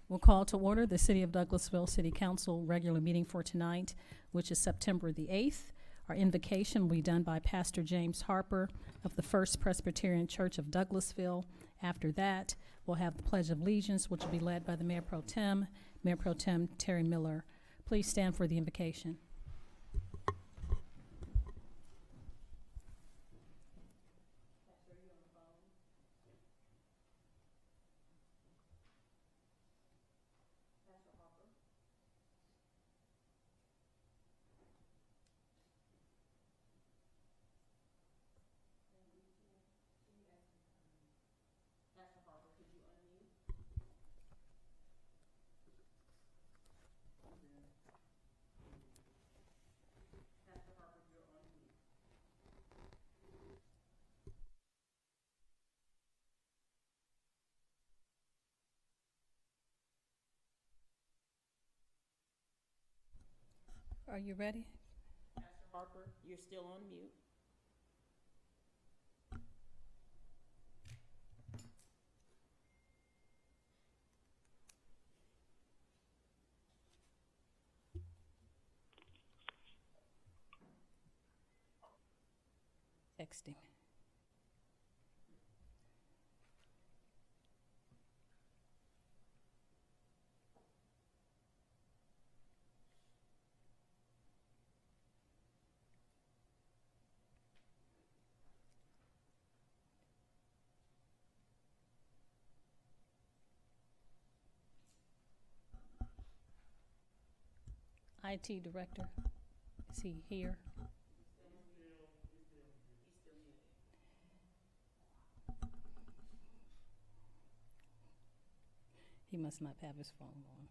We'll call to order the City of Douglasville City Council regular meeting for tonight, which is September the 8th. Our invocation will be done by Pastor James Harper of the First Presbyterian Church of Douglasville. After that, we'll have the Pledge of Allegiance, which will be led by the Mayor Pro Tem Terry Miller. Please stand for the invocation. Are you ready? Pastor Harper, you're still on mute. Texting. IT Director, is he here? He must not have his phone on.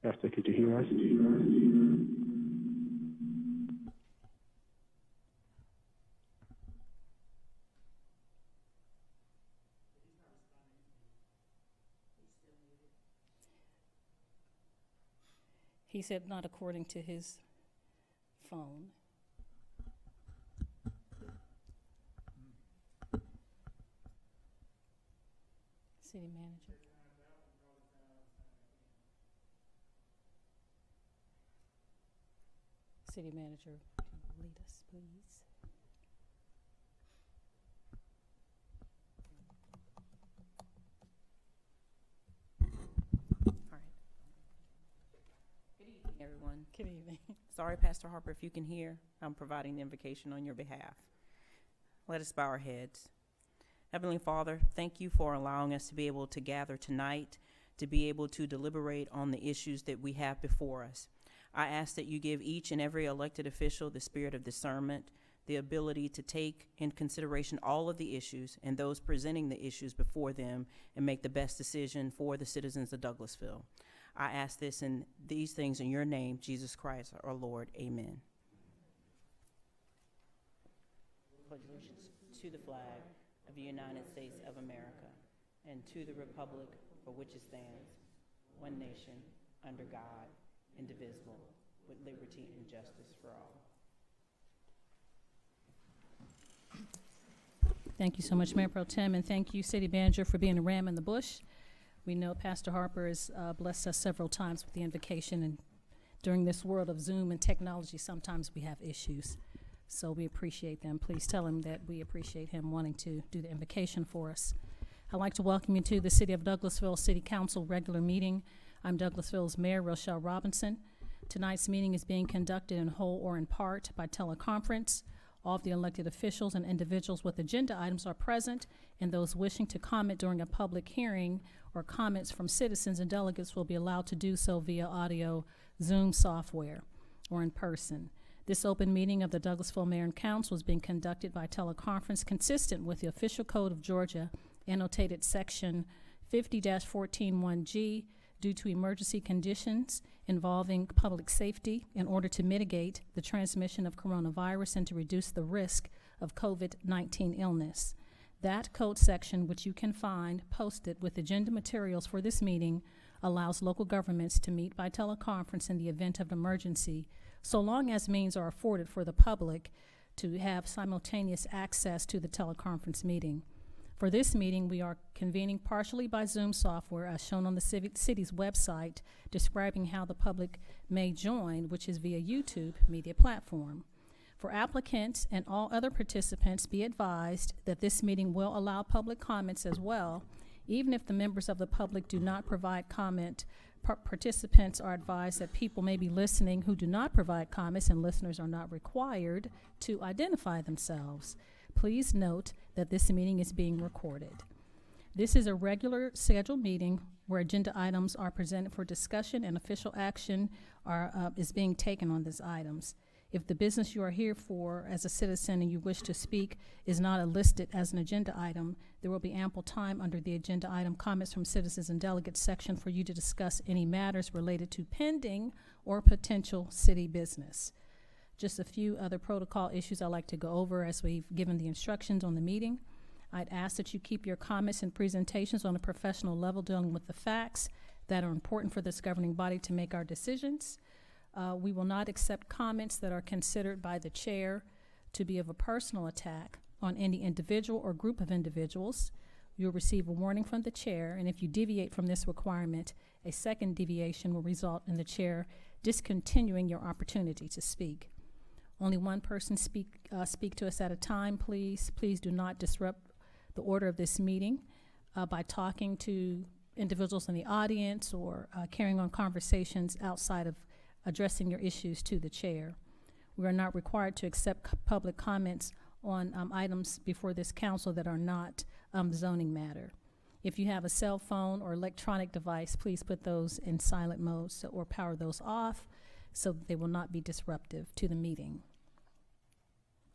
Pastor, could you hear us? He said not according to his phone. City manager. City manager, lead us, please. Everyone. Good evening. Sorry, Pastor Harper, if you can hear, I'm providing the invocation on your behalf. Let us bow our heads. Heavenly Father, thank you for allowing us to be able to gather tonight, to be able to deliberate on the issues that we have before us. I ask that you give each and every elected official the spirit of discernment, the ability to take in consideration all of the issues and those presenting the issues before them and make the best decision for the citizens of Douglasville. I ask this and these things in your name, Jesus Christ, our Lord. Amen. Pledge allegiance to the flag of the United States of America and to the republic for which it stands, one nation, under God, indivisible, with liberty and justice for all. Thank you so much, Mayor Pro Tem, and thank you, City Manager, for being a ram in the bush. We know Pastor Harper has blessed us several times with the invocation, and during this world of Zoom and technology, sometimes we have issues. So we appreciate them. Please tell him that we appreciate him wanting to do the invocation for us. I'd like to welcome you to the City of Douglasville City Council regular meeting. I'm Douglasville's Mayor, Rochelle Robinson. Tonight's meeting is being conducted in whole or in part by teleconference. All of the elected officials and individuals with agenda items are present, and those wishing to comment during a public hearing or comments from citizens and delegates will be allowed to do so via audio Zoom software or in person. This open meeting of the Douglasville Mayor and Council is being conducted by teleconference consistent with the Official Code of Georgia, annotated section 50-141G, due to emergency conditions involving public safety in order to mitigate the transmission of coronavirus and to reduce the risk of COVID-19 illness. That code section, which you can find posted with agenda materials for this meeting allows local governments to meet by teleconference in the event of emergency, so long as means are afforded for the public to have simultaneous access to the teleconference meeting. For this meeting, we are convening partially by Zoom software as shown on the city's website, describing how the public may join, which is via YouTube media platform. For applicants and all other participants, be advised that this meeting will allow public comments as well. Even if the members of the public do not provide comment, participants are advised that people may be listening who do not provide comments, and listeners are not required to identify themselves. Please note that this meeting is being recorded. This is a regular scheduled meeting where agenda items are presented for discussion and official action is being taken on these items. If the business you are here for as a citizen and you wish to speak is not listed as an agenda item, there will be ample time under the agenda item comments from citizens and delegates section for you to discuss any matters related to pending or potential city business. Just a few other protocol issues I'd like to go over as we've given the instructions on the meeting. I'd ask that you keep your comments and presentations on a professional level dealing with the facts that are important for this governing body to make our decisions. We will not accept comments that are considered by the chair to be of a personal attack on any individual or group of individuals. You'll receive a warning from the chair, and if you deviate from this requirement, a second deviation will result in the chair discontinuing your opportunity to speak. Only one person speak to us at a time, please. Please do not disrupt the order of this meeting by talking to individuals in the audience or carrying on conversations outside of addressing your issues to the chair. We are not required to accept public comments on items before this council that are not zoning matter. If you have a cell phone or electronic device, please put those in silent mode or power those off so that they will not be disruptive to the meeting.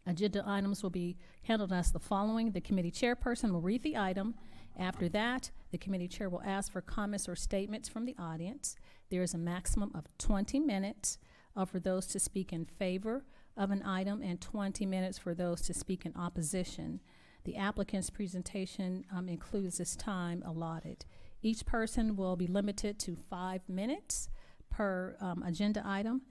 Agenda items will be handled as the following. The committee chairperson will read the item. After that, the committee chair will ask for comments or statements from the audience. There is a maximum of 20 minutes for those to speak in favor of an item and 20 minutes for those to speak in opposition. The applicant's presentation includes this time allotted. Each person will be limited to 5 minutes per agenda item,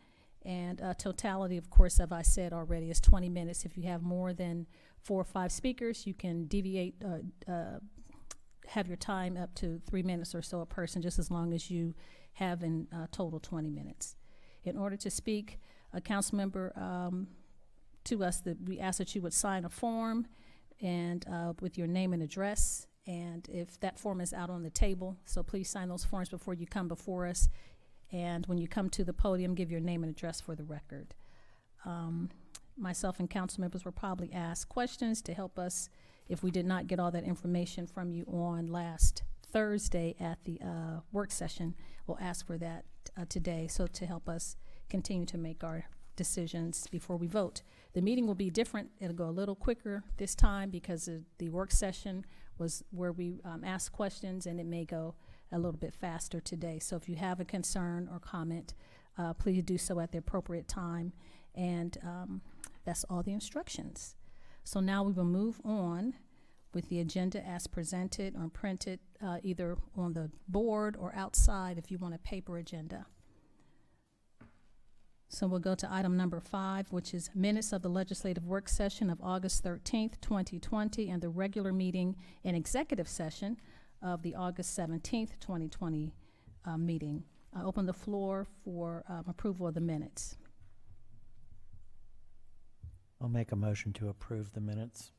and totality, of course, as I said already, is 20 minutes. If you have more than 4 or 5 speakers, you can deviate, have your time up to 3 minutes or so a person, just as long as you have in total 20 minutes. In order to speak, a council member to us, that we ask that you would sign a form and with your name and address, and if that form is out on the table, so please sign those forms before you come before us. And when you come to the podium, give your name and address for the record. Myself and council members will probably ask questions to help us if we did not get all that information from you on last Thursday at the work session. We'll ask for that today, so to help us continue to make our decisions before we vote. The meeting will be different. It'll go a little quicker this time because the work session was where we asked questions, and it may go a little bit faster today. So if you have a concern or comment, please do so at the appropriate time. And that's all the instructions. So now we will move on with the agenda as presented or printed, either on the board or outside if you want a paper agenda. So we'll go to item number 5, which is minutes of the legislative work session of August 13th, 2020, and the regular meeting and executive session of the August 17th, 2020 meeting. I open the floor for approval of the minutes. I'll make a motion to approve the minutes.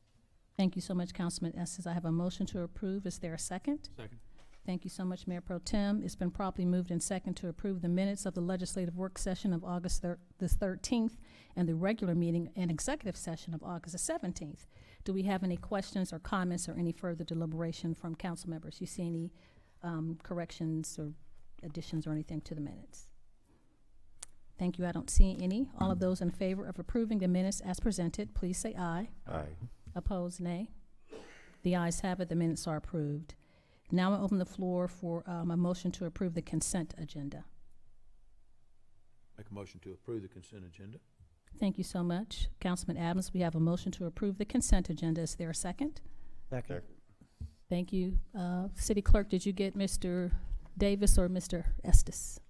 Thank you so much, Councilman Estes. I have a motion to approve. Is there a second? Second. Thank you so much, Mayor Pro Tem. It's been properly moved and second to approve the minutes of the legislative work session of August the 13th and the regular meeting and executive session of August the 17th. Do we have any questions or comments or any further deliberation from council members? You see any corrections or additions or anything to the minutes? Thank you. I don't see any. All of those in favor of approving the minutes as presented, please say aye. Aye. Opposed, nay. The ayes have it. The minutes are approved. Now I open the floor for a motion to approve the consent agenda. Make a motion to approve the consent agenda. Thank you so much. Councilman Adams, we have a motion to approve the consent agenda. Is there a second? Second. Thank you. City Clerk, did you get Mr. Davis or Mr. Estes?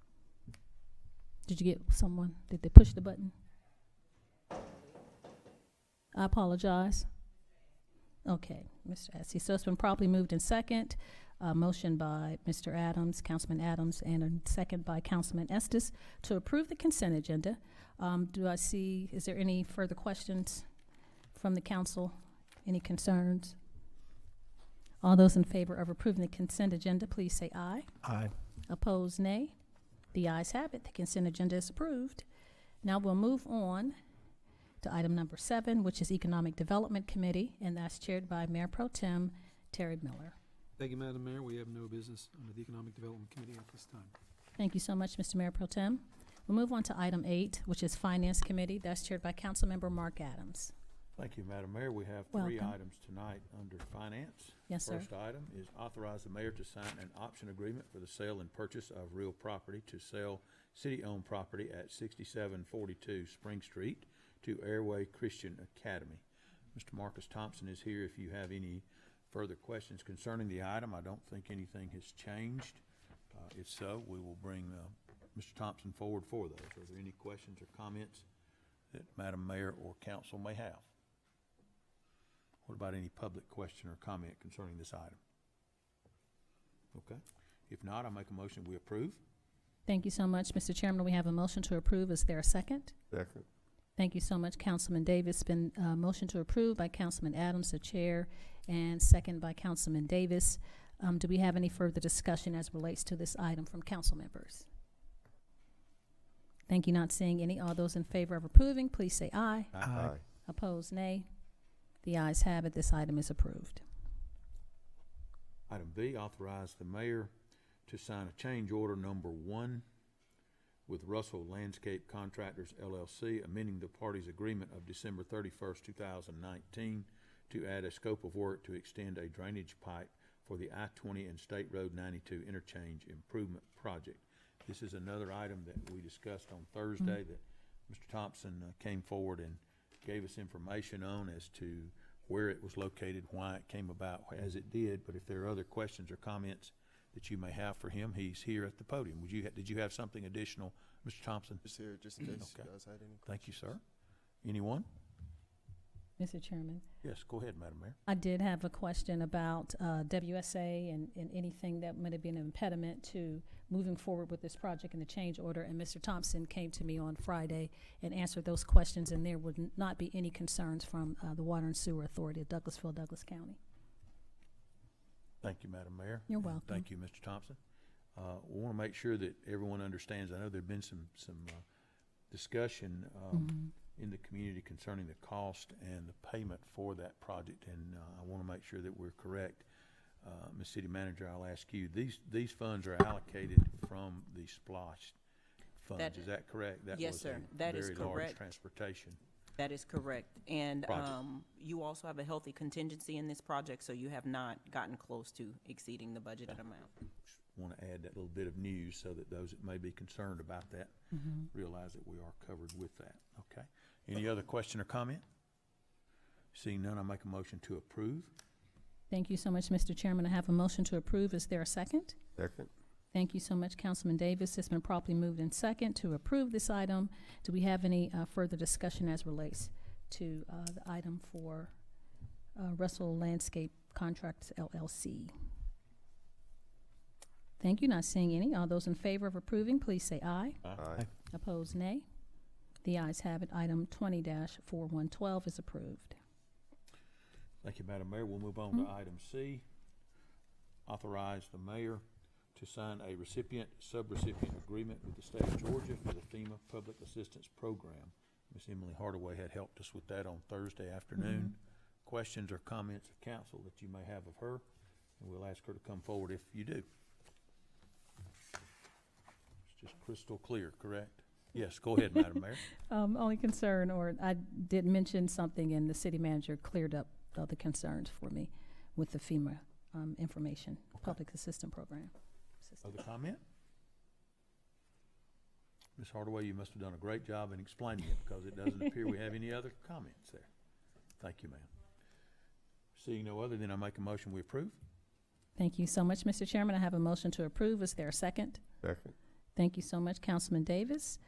Did you get someone? Did they push the button? I apologize. Okay, Mr. Estes. So it's been properly moved in second. Motion by Mr. Adams, Councilman Adams, and a second by Councilman Estes to approve the consent agenda. Is there any further questions from the council? Any concerns? All those in favor of approving the consent agenda, please say aye. Aye. Opposed, nay. The ayes have it. The consent agenda is approved. Now we'll move on to item number 7, which is Economic Development Committee, and that's chaired by Mayor Pro Tem Terry Miller. Thank you, Madam Mayor. We have no business under the Economic Development Committee at this time. Thank you so much, Mr. Mayor Pro Tem. We'll move on to item 8, which is Finance Committee. That's chaired by Councilmember Mark Adams. Thank you, Madam Mayor. We have 3 Welcome. items tonight under finance. Yes, sir. First item is authorize the mayor to sign an option agreement for the sale and purchase of real property to sell city-owned property at 6742 Spring Street to Airway Christian Academy. Mr. Marcus Thompson is here if you have any further questions concerning the item. I don't think anything has changed. If so, we will bring Mr. Thompson forward for those. Are there any questions or comments that Madam Mayor or council may have? What about any public question or comment concerning this item? Okay. If not, I'll make a motion we approve. Thank you so much, Mr. Chairman. We have a motion to approve. Is there a second? Second. Thank you so much, Councilman Davis. Been a motion to approve by Councilman Adams, the chair, and second by Councilman Davis. Do we have any further discussion as relates to this item from council members? Thank you. Not seeing any. All those in favor of approving, please say aye. Aye. Opposed, nay. The ayes have it. This item is approved. Item B, authorize the mayor to sign a change order number 1 with Russell Landscape Contractors, LLC, amending the parties' agreement of December 31st, 2019 to add a scope of work to extend a drainage pipe for the I-20 and State Road 92 interchange improvement project. This is another item that we discussed on Thursday that Mr. Thompson came forward and gave us information on as to where it was located, why it came about as it did. But if there are other questions or comments that you may have for him, he's here at the podium. Did you have something additional, Mr. Thompson? Just here, just in case Okay. you guys had any questions. Thank you, sir. Anyone? Mr. Chairman, Yes, go ahead, Madam Mayor. I did have a question about WSA and anything that might have been an impediment to moving forward with this project in the change order. And Mr. Thompson came to me on Friday and answered those questions, and there would not be any concerns from the Water and Sewer Authority of Douglasville, Douglas County. Thank you, Madam Mayor. You're And welcome. Thank you, Mr. Thompson. We want to make sure that everyone understands. I know there've been some discussion in the community concerning the cost and the payment for that project, and I want to make sure that we're correct. Ms. City Manager, I'll ask you, these funds are allocated from the SPLOST funds, is that correct? That Yes, was sir. a That is very large correct. transportation. That is correct. And Project. you also have a healthy contingency in this project, so you have not gotten close to exceeding the budgeted amount. Want to add that little bit of news so that those that may be concerned about that realize that we are covered with that. Okay. Any other question or comment? Seeing none, I'll make a motion to approve. Thank you so much, Mr. Chairman. I have a motion to approve. Is there a second? Second. Thank you so much, Councilman Davis. It's been properly moved in second to approve this item. Do we have any further discussion as relates to the item for Russell Landscape Contracts, LLC? Thank you. Not seeing any. All those in favor of approving, please say aye. Aye. Opposed, nay. The ayes have it. Item 20-4112 is approved. Thank you, Madam Mayor. We'll move on to item C. Authorize the mayor to sign a recipient-subrecipient agreement with the state of Georgia for the FEMA Public Assistance Program. Ms. Emily Hardaway had helped us with that on Thursday afternoon. Questions or comments of council that you may have of her, and we'll ask her to come forward if you do. It's just crystal clear, correct? Yes, go ahead, Madam Mayor. Only concern, or I did mention something, and the city manager cleared up the concerns for me with the FEMA information, Public Assistance Program. Other comment? Ms. Hardaway, you must have done a great job in explaining it, because it doesn't appear we have any other comments there. Thank you, ma'am. Seeing no other, then I make a motion we approve. Thank you so much, Mr. Chairman. I have a motion to approve. Is there a second? Second. Thank you so much, Councilman Davis.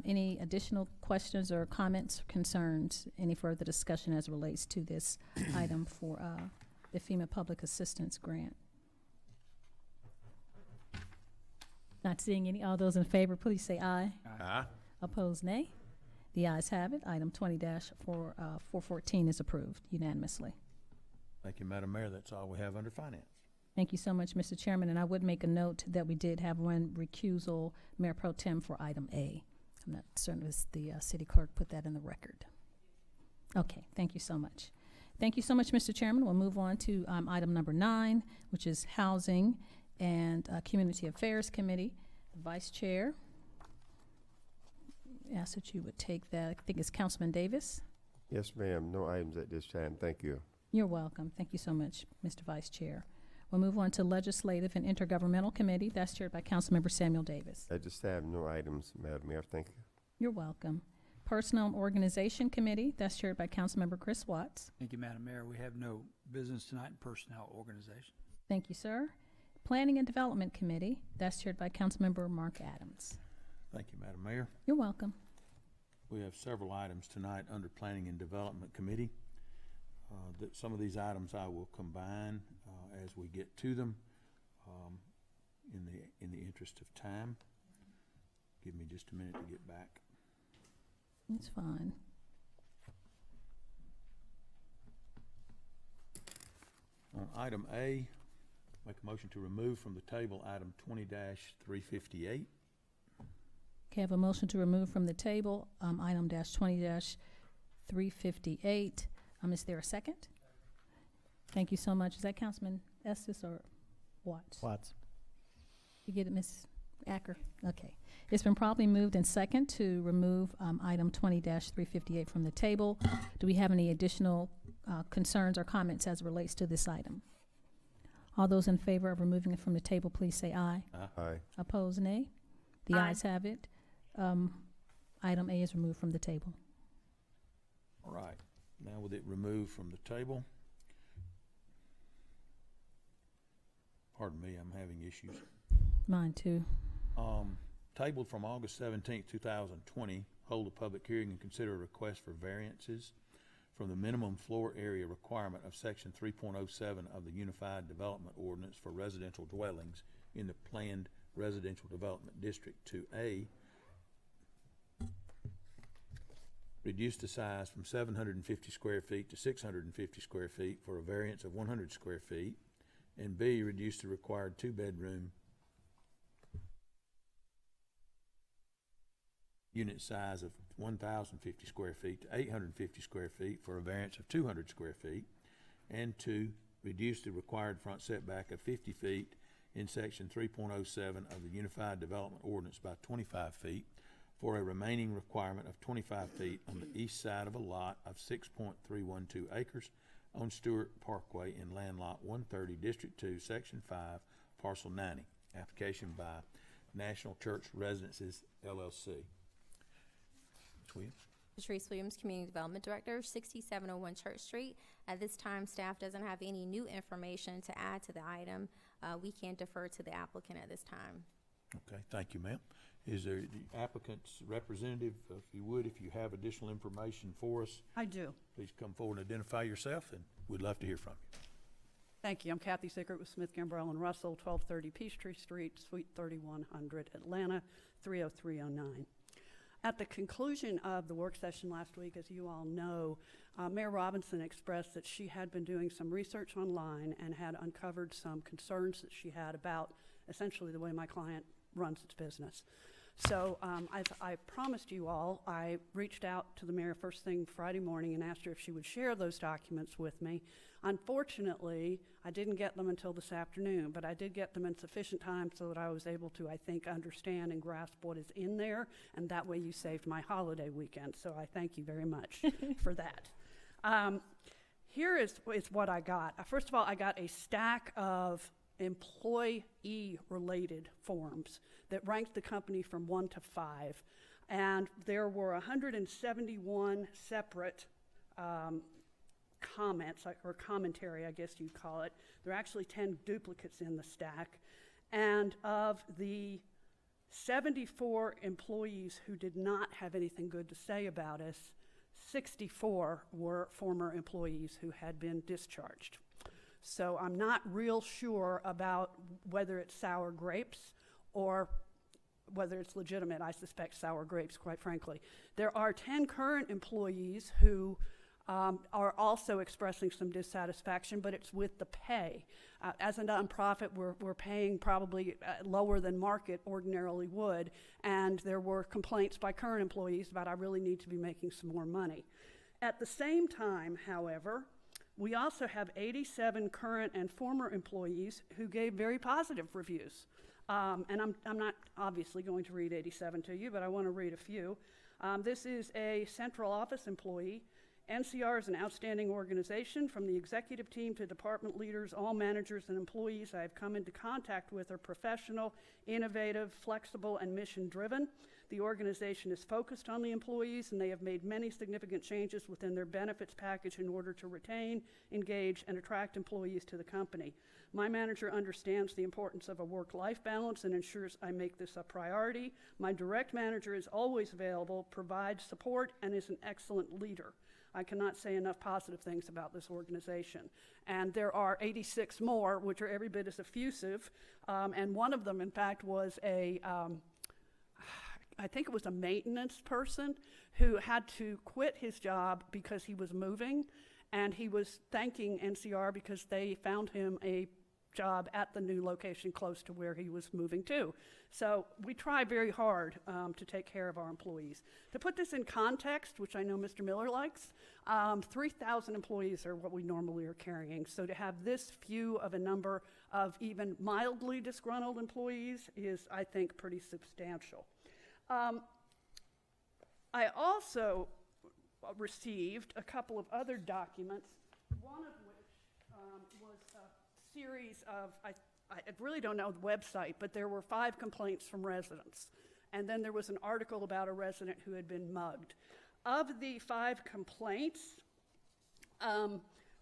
Any additional questions or comments, concerns, any further discussion as it relates to this item for the FEMA Public Assistance Grant? Not seeing any. All those in favor, please say aye. Aye. Opposed, nay. The ayes have it. Item 20-414 is approved unanimously. Thank you, Madam Mayor. That's all we have under finance. Thank you so much, Mr. Chairman. And I would make a note that we did have one recusal, Mayor Pro Tem, for item A. I'm not certain if the city clerk put that in the record. Okay, thank you so much. Thank you so much, Mr. Chairman. We'll move on to item number 9, which is Housing and Community Affairs Committee. Vice Chair, ask that you would take that. I think it's Councilman Davis. Yes, ma'am. No items at this time. Thank you. You're welcome. Thank you so much, Mr. Vice Chair. We'll move on to Legislative and Intergovernmental Committee. That's chaired by Councilmember Samuel Davis. At this time, no items, Madam Mayor. Thank you. You're welcome. Personnel and Organization Committee. That's chaired by Councilmember Chris Watts. Thank you, Madam Mayor. We have no business tonight in personnel organization. Thank you, sir. Planning and Development Committee. That's chaired by Councilmember Mark Adams. Thank you, Madam Mayor. You're welcome. We have several items tonight under Planning and Development Committee. Some of these items I will combine as we get to them in the interest of time. Give me just a minute to get back. It's fine. On item A, make a motion to remove from the table item 20-358. Okay, I have a motion to remove from the table item -20-358. Is there a second? Thank you so much. Is that Councilman Estes or Watts? Watts. You get it, Ms. Acker? Okay. It's been properly moved and second to remove item 20-358 from the table. Do we have any additional concerns or comments as it relates to this item? All those in favor of removing it from the table, please say aye. Aye. Opposed, nay. The ayes have it. Item A is removed from the table. All right. Now with it removed from the table, pardon me, I'm having issues. Mine too. Tabled from August 17th, 2020, hold a public hearing and consider a request for variances from the minimum floor area requirement of Section 3.07 of the Unified Development Ordinance for residential dwellings in the planned residential development district to A, reduce the size from 750 square feet to 650 square feet for a variance of 100 square feet, and B, reduce the required 2-bedroom unit size of 1,050 square feet to 850 square feet for a variance of 200 square feet, and 2, reduce the required front setback of 50 feet in Section 3.07 of the Unified Development Ordinance by 25 feet for a remaining requirement of 25 feet on the east side of a lot of 6.312 acres on Stewart Parkway in land lot 130, District 2, Section 5, Parcel 90. Application by National Church Residences, LLC. Ms. Williams. Patrice Williams, Community Development Director, 6701 Church Street. At this time, staff doesn't have any new information to add to the item. We can defer to the applicant at this time. Okay, thank you, ma'am. Is there the applicant's representative, if you would, if you have additional information for us, I do. please come forward and identify yourself, and we'd love to hear from you. Thank you. I'm Kathy Sickert with Smith, Gambrell, and Russell, 1230 Peachtree Street, Suite 3100, Atlanta, 30309. At the conclusion of the work session last week, as you all know, Mayor Robinson expressed that she had been doing some research online and had uncovered some concerns that she had about essentially the way my client runs its business. So as I promised you all, I reached out to the mayor first thing Friday morning and asked her if she would share those documents with me. Unfortunately, I didn't get them until this afternoon, but I did get them in sufficient time so that I was able to, I think, understand and grasp what is in there, and that way you saved my holiday weekend. So I thank you very much for that. Here is what I got. First of all, I got a stack of employee-related forms that ranked the company from 1 to 5. And there were 171 separate comments, or commentary, I guess you'd call it. There are actually 10 duplicates in the stack. And of the 74 employees who did not have anything good to say about us, 64 were former employees who had been discharged. So I'm not real sure about whether it's sour grapes or whether it's legitimate. I suspect sour grapes, quite frankly. There are 10 current employees who are also expressing some dissatisfaction, but it's with the pay. As a nonprofit, we're paying probably lower than market ordinarily would, and there were complaints by current employees about, I really need to be making some more money. At the same time, however, we also have 87 current and former employees who gave very positive reviews. And I'm not obviously going to read 87 to you, but I want to read a few. This is a central office employee. NCR is an outstanding organization. From the executive team to department leaders, all managers and employees I have come into contact with are professional, innovative, flexible, and mission-driven. The organization is focused on the employees, and they have made many significant changes within their benefits package in order to retain, engage, and attract employees to the company. My manager understands the importance of a work-life balance and ensures I make this a priority. My direct manager is always available, provides support, and is an excellent leader. I cannot say enough positive things about this organization. And there are 86 more, which are every bit as effusive. And one of them, in fact, was I think it was a maintenance person who had to quit his job because he was moving. And he was thanking NCR because they found him a job at the new location close to where he was moving to. So we try very hard to take care of our employees. To put this in context, which I know Mr. Miller likes, 3,000 employees are what we normally are carrying. So to have this few of a number of even mildly disgruntled employees is, I think, pretty substantial. I also received a couple of other documents, one of which was a series of, I really don't know the website, but there were 5 complaints from residents. And then there was an article about a resident who had been mugged. Of the 5 complaints,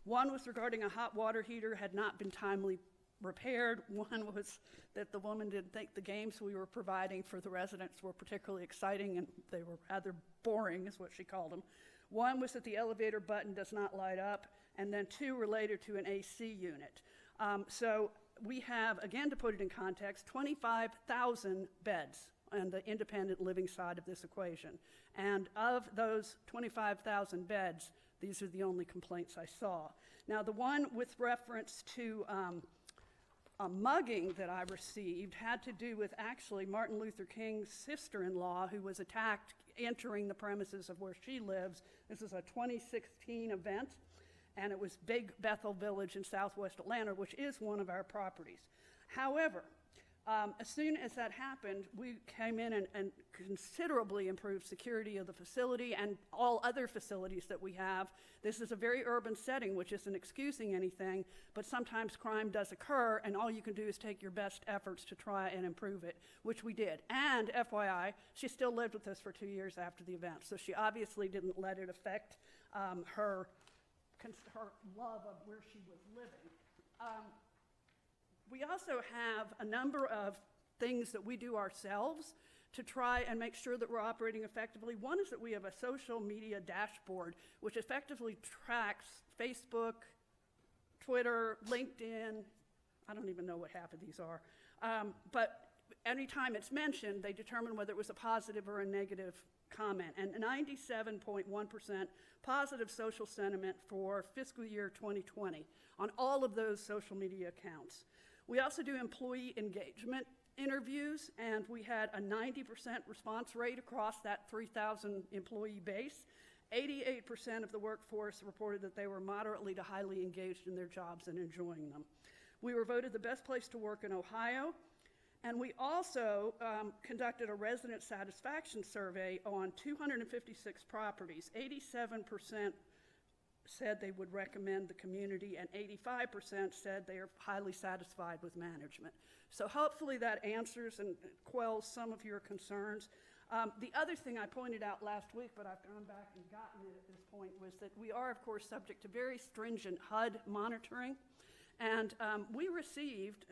one was regarding a hot water heater had not been timely repaired. One was that the woman didn't think the games we were providing for the residents were particularly exciting, and they were rather boring, is what she called them. One was that the elevator button does not light up, and then 2 related to an AC unit. So we have, again, to put it in context, 25,000 beds on the independent living side of this equation. And of those 25,000 beds, these are the only complaints I saw. Now, the one with reference to a mugging that I received had to do with actually Martin Luther King's sister-in-law who was attacked entering the premises of where she lives. This is a 2016 event, and it was Big Bethel Village in southwest Atlanta, which is one of our properties. However, as soon as that happened, we came in and considerably improved security of the facility and all other facilities that we have. This is a very urban setting, which isn't excusing anything, but sometimes crime does occur, and all you can do is take your best efforts to try and improve it, which we did. And FYI, she still lived with us for 2 years after the event, so she obviously didn't let it affect her love of where she was living. We also have a number of things that we do ourselves to try and make sure that we're operating effectively. One is that we have a social media dashboard which effectively tracks Facebook, Twitter, LinkedIn. I don't even know what half of these are. But anytime it's mentioned, they determine whether it was a positive or a negative comment. And 97.1% positive social sentiment for fiscal year 2020 on all of those social media accounts. We also do employee engagement interviews, and we had a 90% response rate across that 3,000 employee base. 88% of the workforce reported that they were moderately to highly engaged in their jobs and enjoying them. We were voted the best place to work in Ohio, and we also conducted a resident satisfaction survey on 256 properties. 87% said they would recommend the community, and 85% said they are highly satisfied with management. So hopefully that answers and quells some of your concerns. The other thing I pointed out last week, but I've gone back and gotten it at this point, was that we are, of course, subject to very stringent HUD monitoring. And we received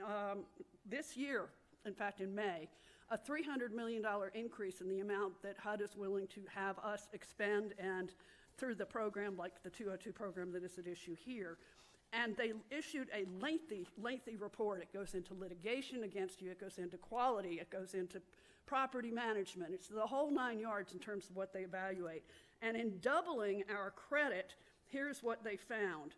this year, in fact in May, a $300 million increase in the amount that HUD is willing to have us expend, and through the program, like the 202 program that is at issue here. And they issued a lengthy report. It goes into litigation against you, it goes into quality, it goes into property management. It's the whole 9 yards in terms of what they evaluate. And in doubling our credit, here's what they found.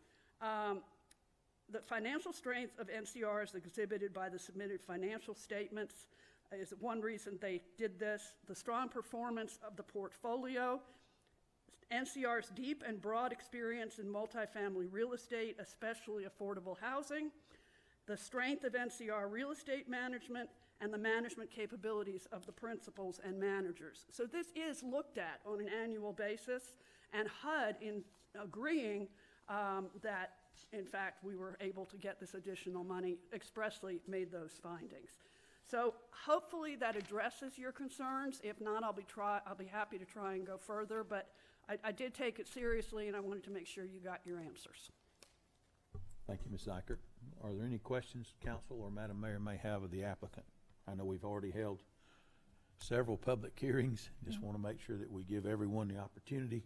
The financial strength of NCR is exhibited by the submitted financial statements is one reason they did this. The strong performance of the portfolio, NCR's deep and broad experience in multifamily real estate, especially affordable housing, the strength of NCR real estate management, and the management capabilities of the principals and managers. So this is looked at on an annual basis, and HUD, in agreeing that, in fact, we were able to get this additional money, expressly made those findings. So hopefully that addresses your concerns. If not, I'll be happy to try and go further, but I did take it seriously, and I wanted to make sure you got your answers. Thank you, Ms. Eichert. Are there any questions council or Madam Mayor may have of the applicant? I know we've already held several public hearings. Just want to make sure that we give everyone the opportunity.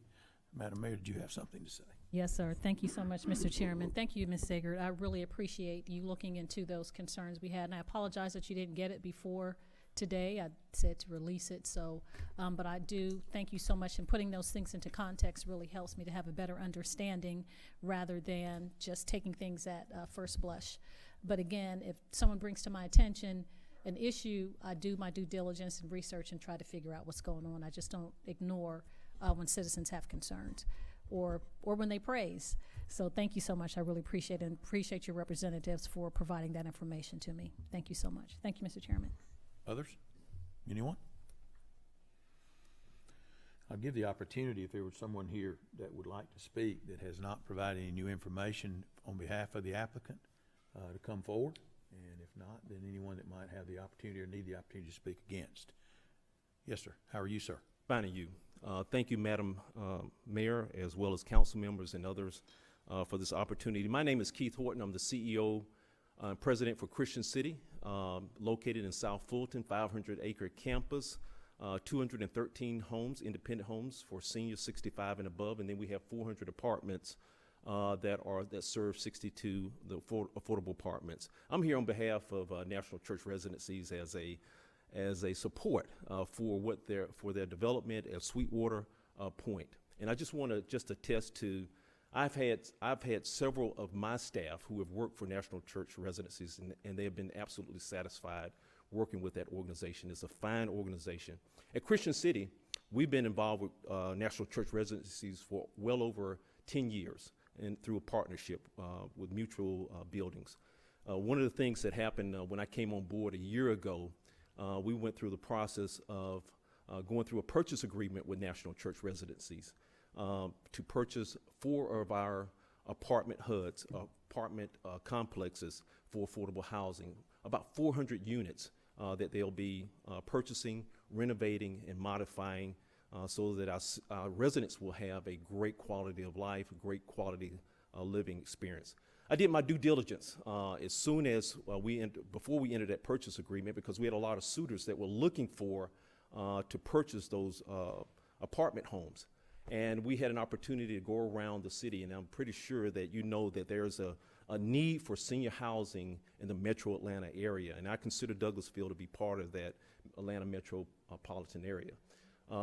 Madam Mayor, did you have something to say? Yes, sir. Thank you so much, Mr. Chairman. Thank you, Ms. Sigurd. I really appreciate you looking into those concerns we had, and I apologize that you didn't get it before today. I said to release it, so, but I do thank you so much, and putting those things into context really helps me to have a better understanding rather than just taking things at first blush. But again, if someone brings to my attention an issue, I do my due diligence and research and try to figure out what's going on. I just don't ignore when citizens have concerns or when they praise. So thank you so much. I really appreciate it, and appreciate your representatives for providing that information to me. Thank you so much. Thank you, Mr. Chairman. Others? Anyone? I'll give the opportunity, if there was someone here that would like to speak that has not provided any new information on behalf of the applicant, to come forward. And if not, then anyone that might have the opportunity or need the opportunity to speak against. Yes, sir. How are you, sir? Fine, and you. Thank you, Madam Mayor, as well as council members and others for this opportunity. My name is Keith Horton. I'm the CEO and president for Christian City, located in South Fulton, 500-acre campus, 213 homes, independent homes for seniors 65 and above, and then we have 400 apartments that serve 62 affordable apartments. I'm here on behalf of National Church Residencies as a support for their development at Sweetwater Point. And I just want to attest to, I've had several of my staff who have worked for National Church Residencies, and they have been absolutely satisfied working with that organization. It's a fine organization. At Christian City, we've been involved with National Church Residencies for well over 10 years, and through a partnership with mutual buildings. One of the things that happened when I came on board a year ago, we went through the process of going through a purchase agreement with National Church Residencies to purchase 4 of our apartment HUDs, apartment complexes for affordable housing, about 400 units that they'll be purchasing, renovating, and modifying so that our residents will have a great quality of life, a great quality living experience. I did my due diligence as soon as before we entered that purchase agreement, because we had a lot of suitors that were looking for to purchase those apartment homes. And we had an opportunity to go around the city, and I'm pretty sure that you know that there's a need for senior housing in the metro Atlanta area, and I consider Douglasville to be part of that Atlanta metropolitan area.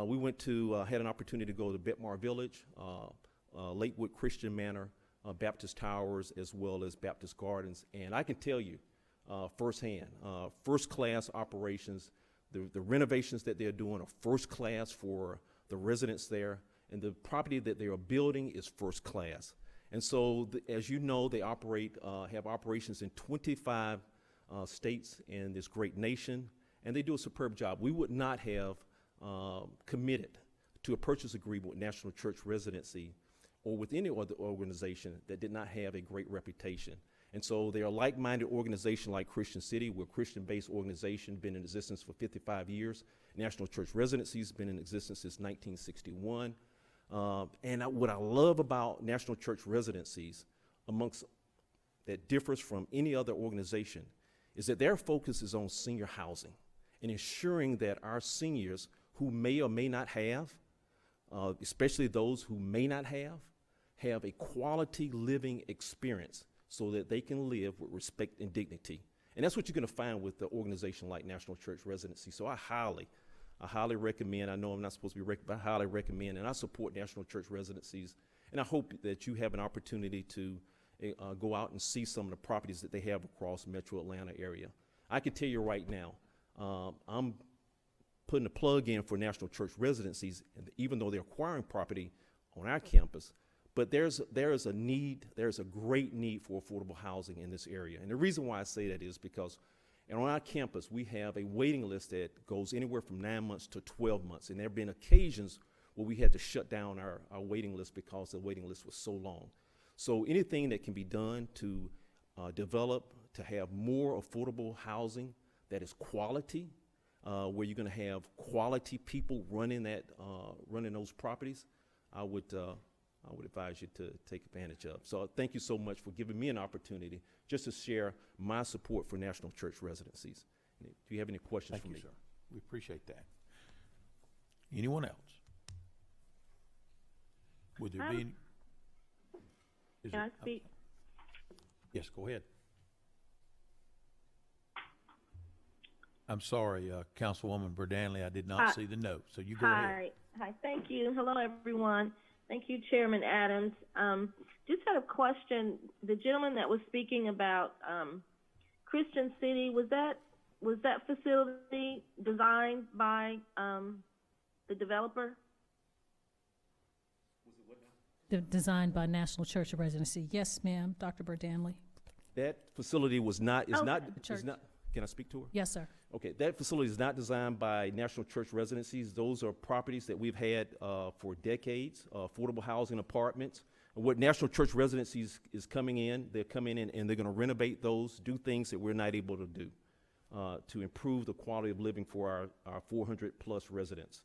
We had an opportunity to go to Betmar Village, Lakewood Christian Manor, Baptist Towers, as well as Baptist Gardens. And I can tell you firsthand, first-class operations, the renovations that they're doing are first class for the residents there, and the property that they are building is first class. And so, as you know, they have operations in 25 states in this great nation, and they do a superb job. We would not have committed to a purchase agreement with National Church Residency or with any other organization that did not have a great reputation. And so they're a like-minded organization like Christian City. We're a Christian-based organization, been in existence for 55 years. National Church Residency has been in existence since 1961. What I love about National Church Residencies, amongst that differs from any other organization, is that their focus is on senior housing and ensuring that our seniors who may or may not have, especially those who may not have a quality living experience so that they can live with respect and dignity. And that's what you're going to find with the organization like National Church Residency. So I highly recommend, I know I'm not supposed to be recommending, but I highly recommend, and I support National Church Residencies. And I hope that you have an opportunity to go out and see some of the properties that they have across the Metro Atlanta area. I can tell you right now, I'm putting a plug in for National Church Residencies, even though they're acquiring property on our campus. But there's a great need for affordable housing in this area. And the reason why I say that is because on our campus, we have a waiting list that goes anywhere from 9 months to 12 months. And there have been occasions where we had to shut down our waiting list because the waiting list was so long. So anything that can be done to develop, to have more affordable housing that is quality, where you're going to have quality people running those properties, I would advise you to take advantage of. So thank you so much for giving me an opportunity just to share my support for National Church Residencies. Do you have any questions for me? Thank you, sir. We appreciate that. Anyone else? Would there be any? Can I speak? Yes, go ahead. I'm sorry, Councilwoman Berdanley, I did not see the note, so you go ahead. Hi, thank you. Hello, everyone. Thank you, Chairman Adams. Just had a question. The gentleman that was speaking about Christian City, was that facility designed by the developer? Designed by National Church Residency. Yes, ma'am, Dr. Berdanley. That facility is not. Church. Can I speak to her? Yes, sir. Okay, that facility is not designed by National Church Residencies. Those are properties that we've had for decades, affordable housing apartments. What National Church Residencies is coming in, they're coming in and they're going to renovate those, do things that we're not able to do to improve the quality of living for our 400 plus residents.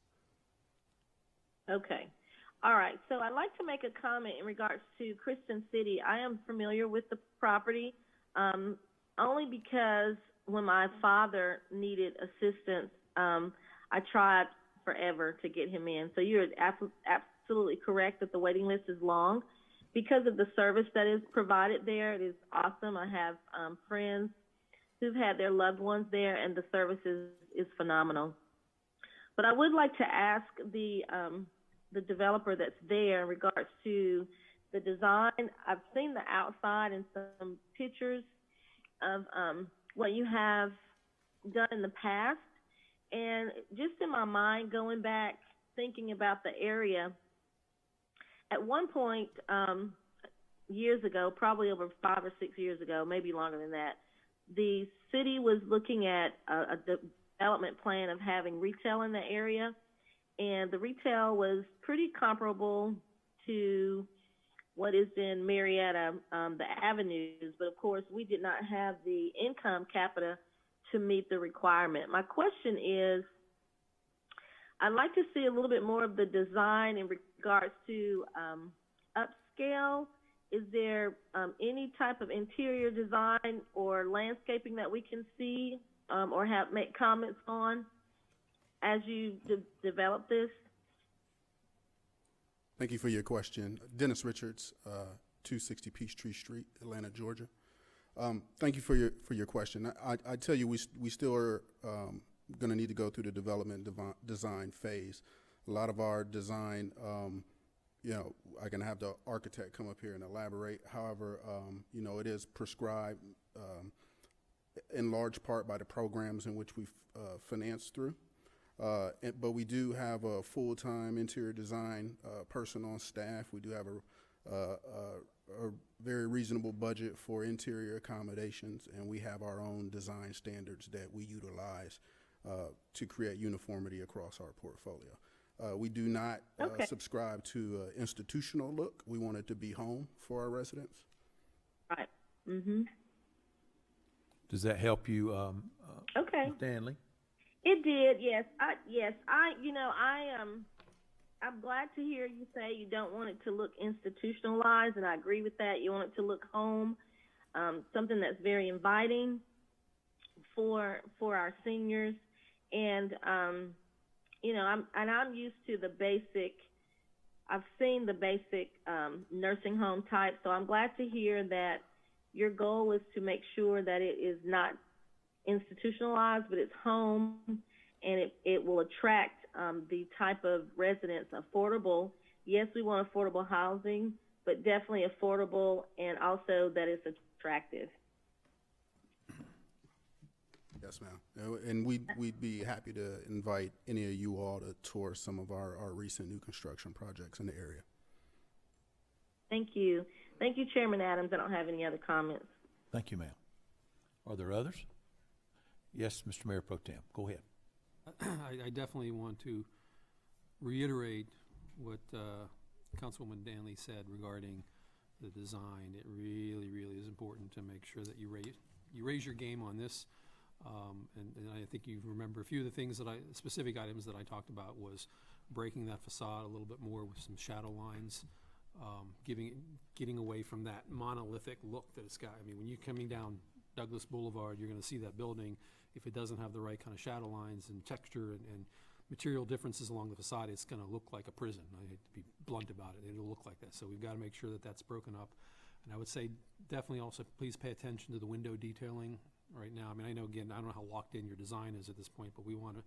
Okay. All right. So I'd like to make a comment in regards to Christian City. I am familiar with the property only because when my father needed assistance, I tried forever to get him in. So you're absolutely correct that the waiting list is long. Because of the service that is provided there, it is awesome. I have friends who've had their loved ones there, and the service is phenomenal. But I would like to ask the developer that's there in regards to the design. I've seen the outside and some pictures of what you have done in the past. And just in my mind, going back, thinking about the area, at one point years ago, probably over 5 or 6 years ago, maybe longer than that, the city was looking at a development plan of having retail in the area. And the retail was pretty comparable to what is in Marietta, the avenues. But, of course, we did not have the income capita to meet the requirement. My question is, I'd like to see a little bit more of the design in regards to upscale. Is there any type of interior design or landscaping that we can see or make comments on as you develop this? Thank you for your question. Dennis Richards, 260 Peachtree Street, Atlanta, Georgia. Thank you for your question. I tell you, we still are going to need to go through the development design phase. A lot of our design, I can have the architect come up here and elaborate. However, it is prescribed in large part by the programs in which we finance through. But we do have a full-time interior design person on staff. We do have a very reasonable budget for interior accommodations, and we have our own design standards that we utilize to create uniformity across our portfolio. We do not subscribe to an institutional look. We want it to be home for our residents. Right. Does that help you, Okay. Ms. Danley? It did, yes. I'm glad to hear you say you don't want it to look institutionalized, and I agree with that. You want it to look home, something that's very inviting for our seniors. And I'm used to the basic. I've seen the basic nursing home type, so I'm glad to hear that your goal is to make sure that it is not institutionalized, but it's home, and it will attract the type of residents, affordable. Yes, we want affordable housing, but definitely affordable, and also that it's attractive. Yes, ma'am. And we'd be happy to invite any of you all to tour some of our recent new construction projects in the area. Thank you. Thank you, Chairman Adams. I don't have any other comments. Thank you, ma'am. Are there others? Yes, Mr. Mayor Pro Tem, go ahead. I definitely want to reiterate what Councilwoman Danley said regarding the design. It really, really is important to make sure that you raise your game on this. And I think you remember a few of the things specific items that I talked about was breaking that facade a little bit more with some shadow lines, getting away from that monolithic look that it's got. I mean, when you're coming down Douglas Boulevard, you're going to see that building. If it doesn't have the right kind of shadow lines and texture and material differences along the facade, it's going to look like a prison. I hate to be blunt about it. It'll look like that. So we've got to make sure that that's broken up. And I would say definitely also please pay attention to the window detailing right now. I mean, I know, again, I don't know how locked in your design is at this point, but we want to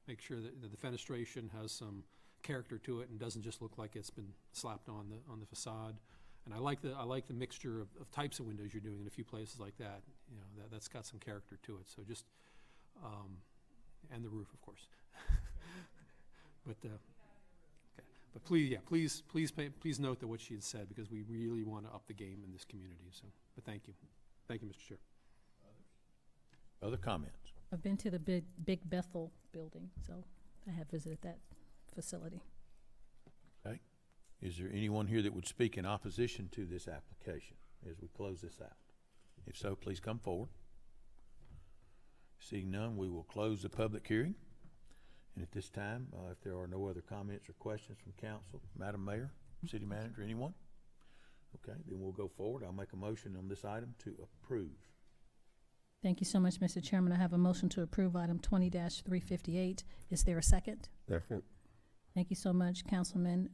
make sure that the fenestration has some character to it and doesn't just look like it's been slapped on the facade. And I like the mixture of types of windows you're doing in a few places like that. You know, that's got some character to it. So just and the roof, of course. But please note that what she had said, because we really want to up the game in this community. So, but thank you, Mr. Chair. Other comments? I've been to the Big Bethel building, so I have visited that facility. Okay. Is there anyone here that would speak in opposition to this application as we close this out? If so, please come forward. Seeing none, we will close the public hearing. And at this time, if there are no other comments or questions from council, Madam Mayor, City Manager, anyone? Okay, then we'll go forward. I'll make a motion on this item to approve. Thank you so much, Mr. Chairman. I have a motion to approve item 20-358. Is there a second? Second. Thank you so much, Councilman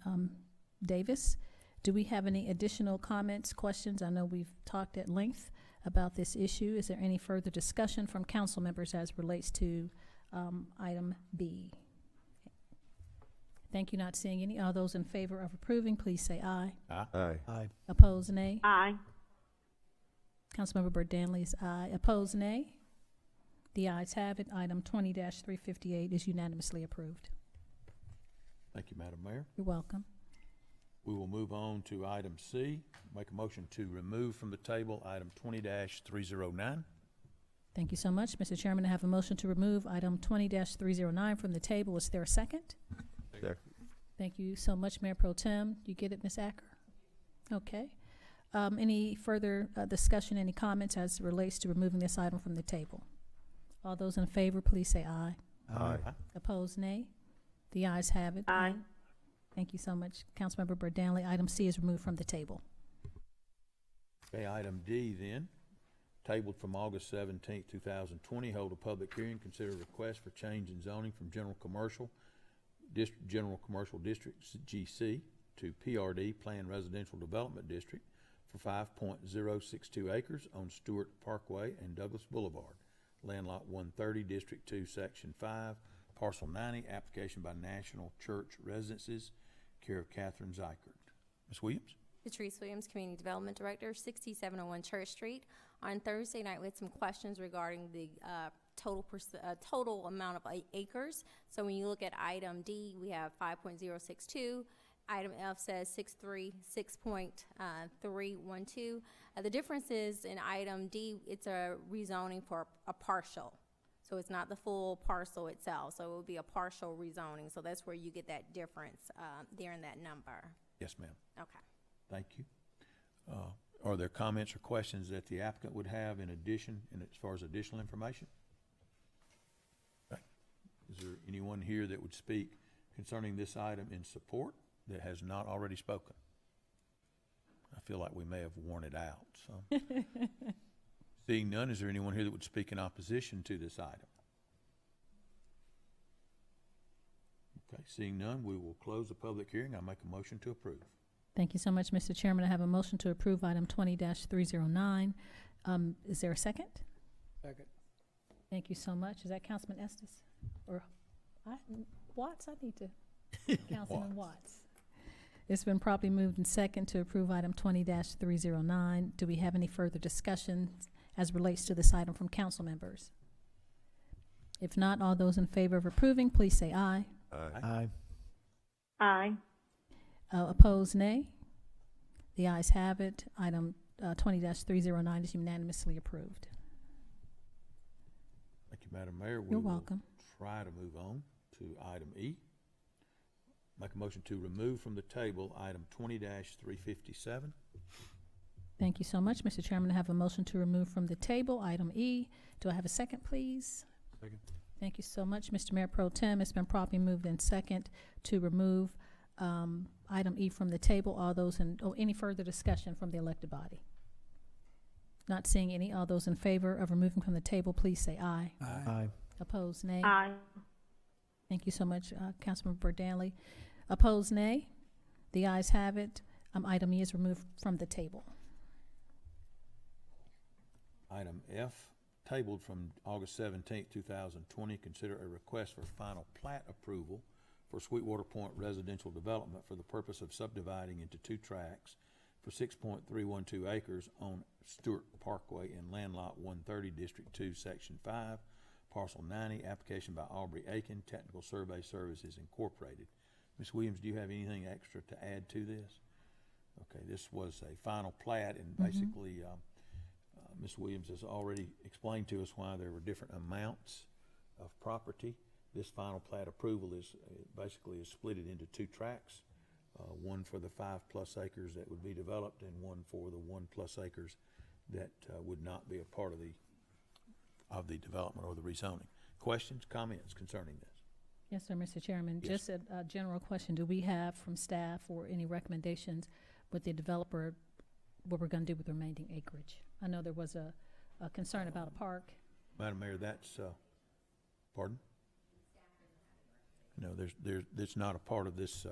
Davis. Do we have any additional comments, questions? I know we've talked at length about this issue. Is there any further discussion from council members as relates to item B? Thank you. Not seeing any. All those in favor of approving, please say aye. Aye. Aye. Aye. Opposed, nay. Aye. Councilmember Burt Danley's aye. Opposed, nay. The ayes have it. Item 20-358 is unanimously approved. Thank you, Madam Mayor. You're welcome. We will move on to item C. Make a motion to remove from the table item 20-309. Thank you so much, Mr. Chairman. I have a motion to remove item 20-309 from the table. Is there a second? Second. Thank you so much, Mayor Pro Tem. You get it, Ms. Acker? Okay. Any further discussion, any comments as it relates to removing this item from the table? All those in favor, please say aye. Aye. Opposed, nay. The ayes have it. Aye. Thank you so much, Councilmember Burt Danley. Item C is removed from the table. Okay, item D then, tabled from August 17th, 2020, hold a public hearing, consider a request for change in zoning from General Commercial District GC to PRD, Planned Residential Development District, for 5.062 acres on Stewart Parkway and Douglas Boulevard, land lot 130, District 2, Section 5, Parcel 90, application by National Church Residences, care of Catherine Zykert. Ms. Williams? Patrice Williams, Community Development Director, 6701 Church Street. On Thursday night, we had some questions regarding the total amount of acres. So when you look at item D, we have 5.062. Item F says 6.312. The difference is in item D, it's a rezoning for a partial. So it's not the full parcel itself. So it would be a partial rezoning. So that's where you get that difference there in that number. Yes, ma'am. Okay. Thank you. Are there comments or questions that the applicant would have in addition, and as far as additional information? Okay. Is there anyone here that would speak concerning this item in support that has not already spoken? I feel like we may have worn it out, so. Seeing none, is there anyone here that would speak in opposition to this item? Okay, seeing none, we will close the public hearing. I'll make a motion to approve. Thank you so much, Mr. Chairman. I have a motion to approve item 20-309. Is there a second? Second. Thank you so much. Is that Councilman Estes? Or Watts? I need to. Councilman Watts. It's been properly moved and second to approve item 20-309. Do we have any further discussion as relates to this item from council members? If not, all those in favor of approving, please say aye. Aye. Aye. Opposed, nay. The ayes have it. Item 20-309 is unanimously approved. Thank you, Madam Mayor. You're welcome. Try to move on to item E. Make a motion to remove from the table item 20-357. Thank you so much, Mr. Chairman. I have a motion to remove from the table item E. Do I have a second, please? Second. Thank you so much, Mr. Mayor Pro Tem. It's been properly moved in second to remove item E from the table. All those in, any further discussion from the elected body? Not seeing any. All those in favor of removing from the table, please say aye. Aye. Opposed, nay. Aye. Thank you so much, Councilmember Danley. Opposed, nay. The ayes have it. Item E is removed from the table. Item F, tabled from August 17th, 2020, consider a request for final plat approval for Sweetwater Point residential development for the purpose of subdividing into 2 tracts for 6.312 acres on Stewart Parkway in land lot 130, District 2, Section 5, Parcel 90, application by Aubrey Aiken, Technical Survey Services Incorporated. Ms. Williams, do you have anything extra to add to this? Okay, this was a final plat, and basically Ms. Williams has already explained to us why there were different amounts of property. This final plat approval is basically is split it into 2 tracts, one for the 5+ acres that would be developed and one for the 1+ acres that would not be a part of the development or the rezoning. Questions, comments concerning this? Yes, sir, Mr. Chairman. Yes. Just a general question. Do we have from staff or any recommendations with the developer what we're going to do with the remaining acreage? I know there was a concern about a park. Madam Mayor, that's, pardon? No, it's not a part of this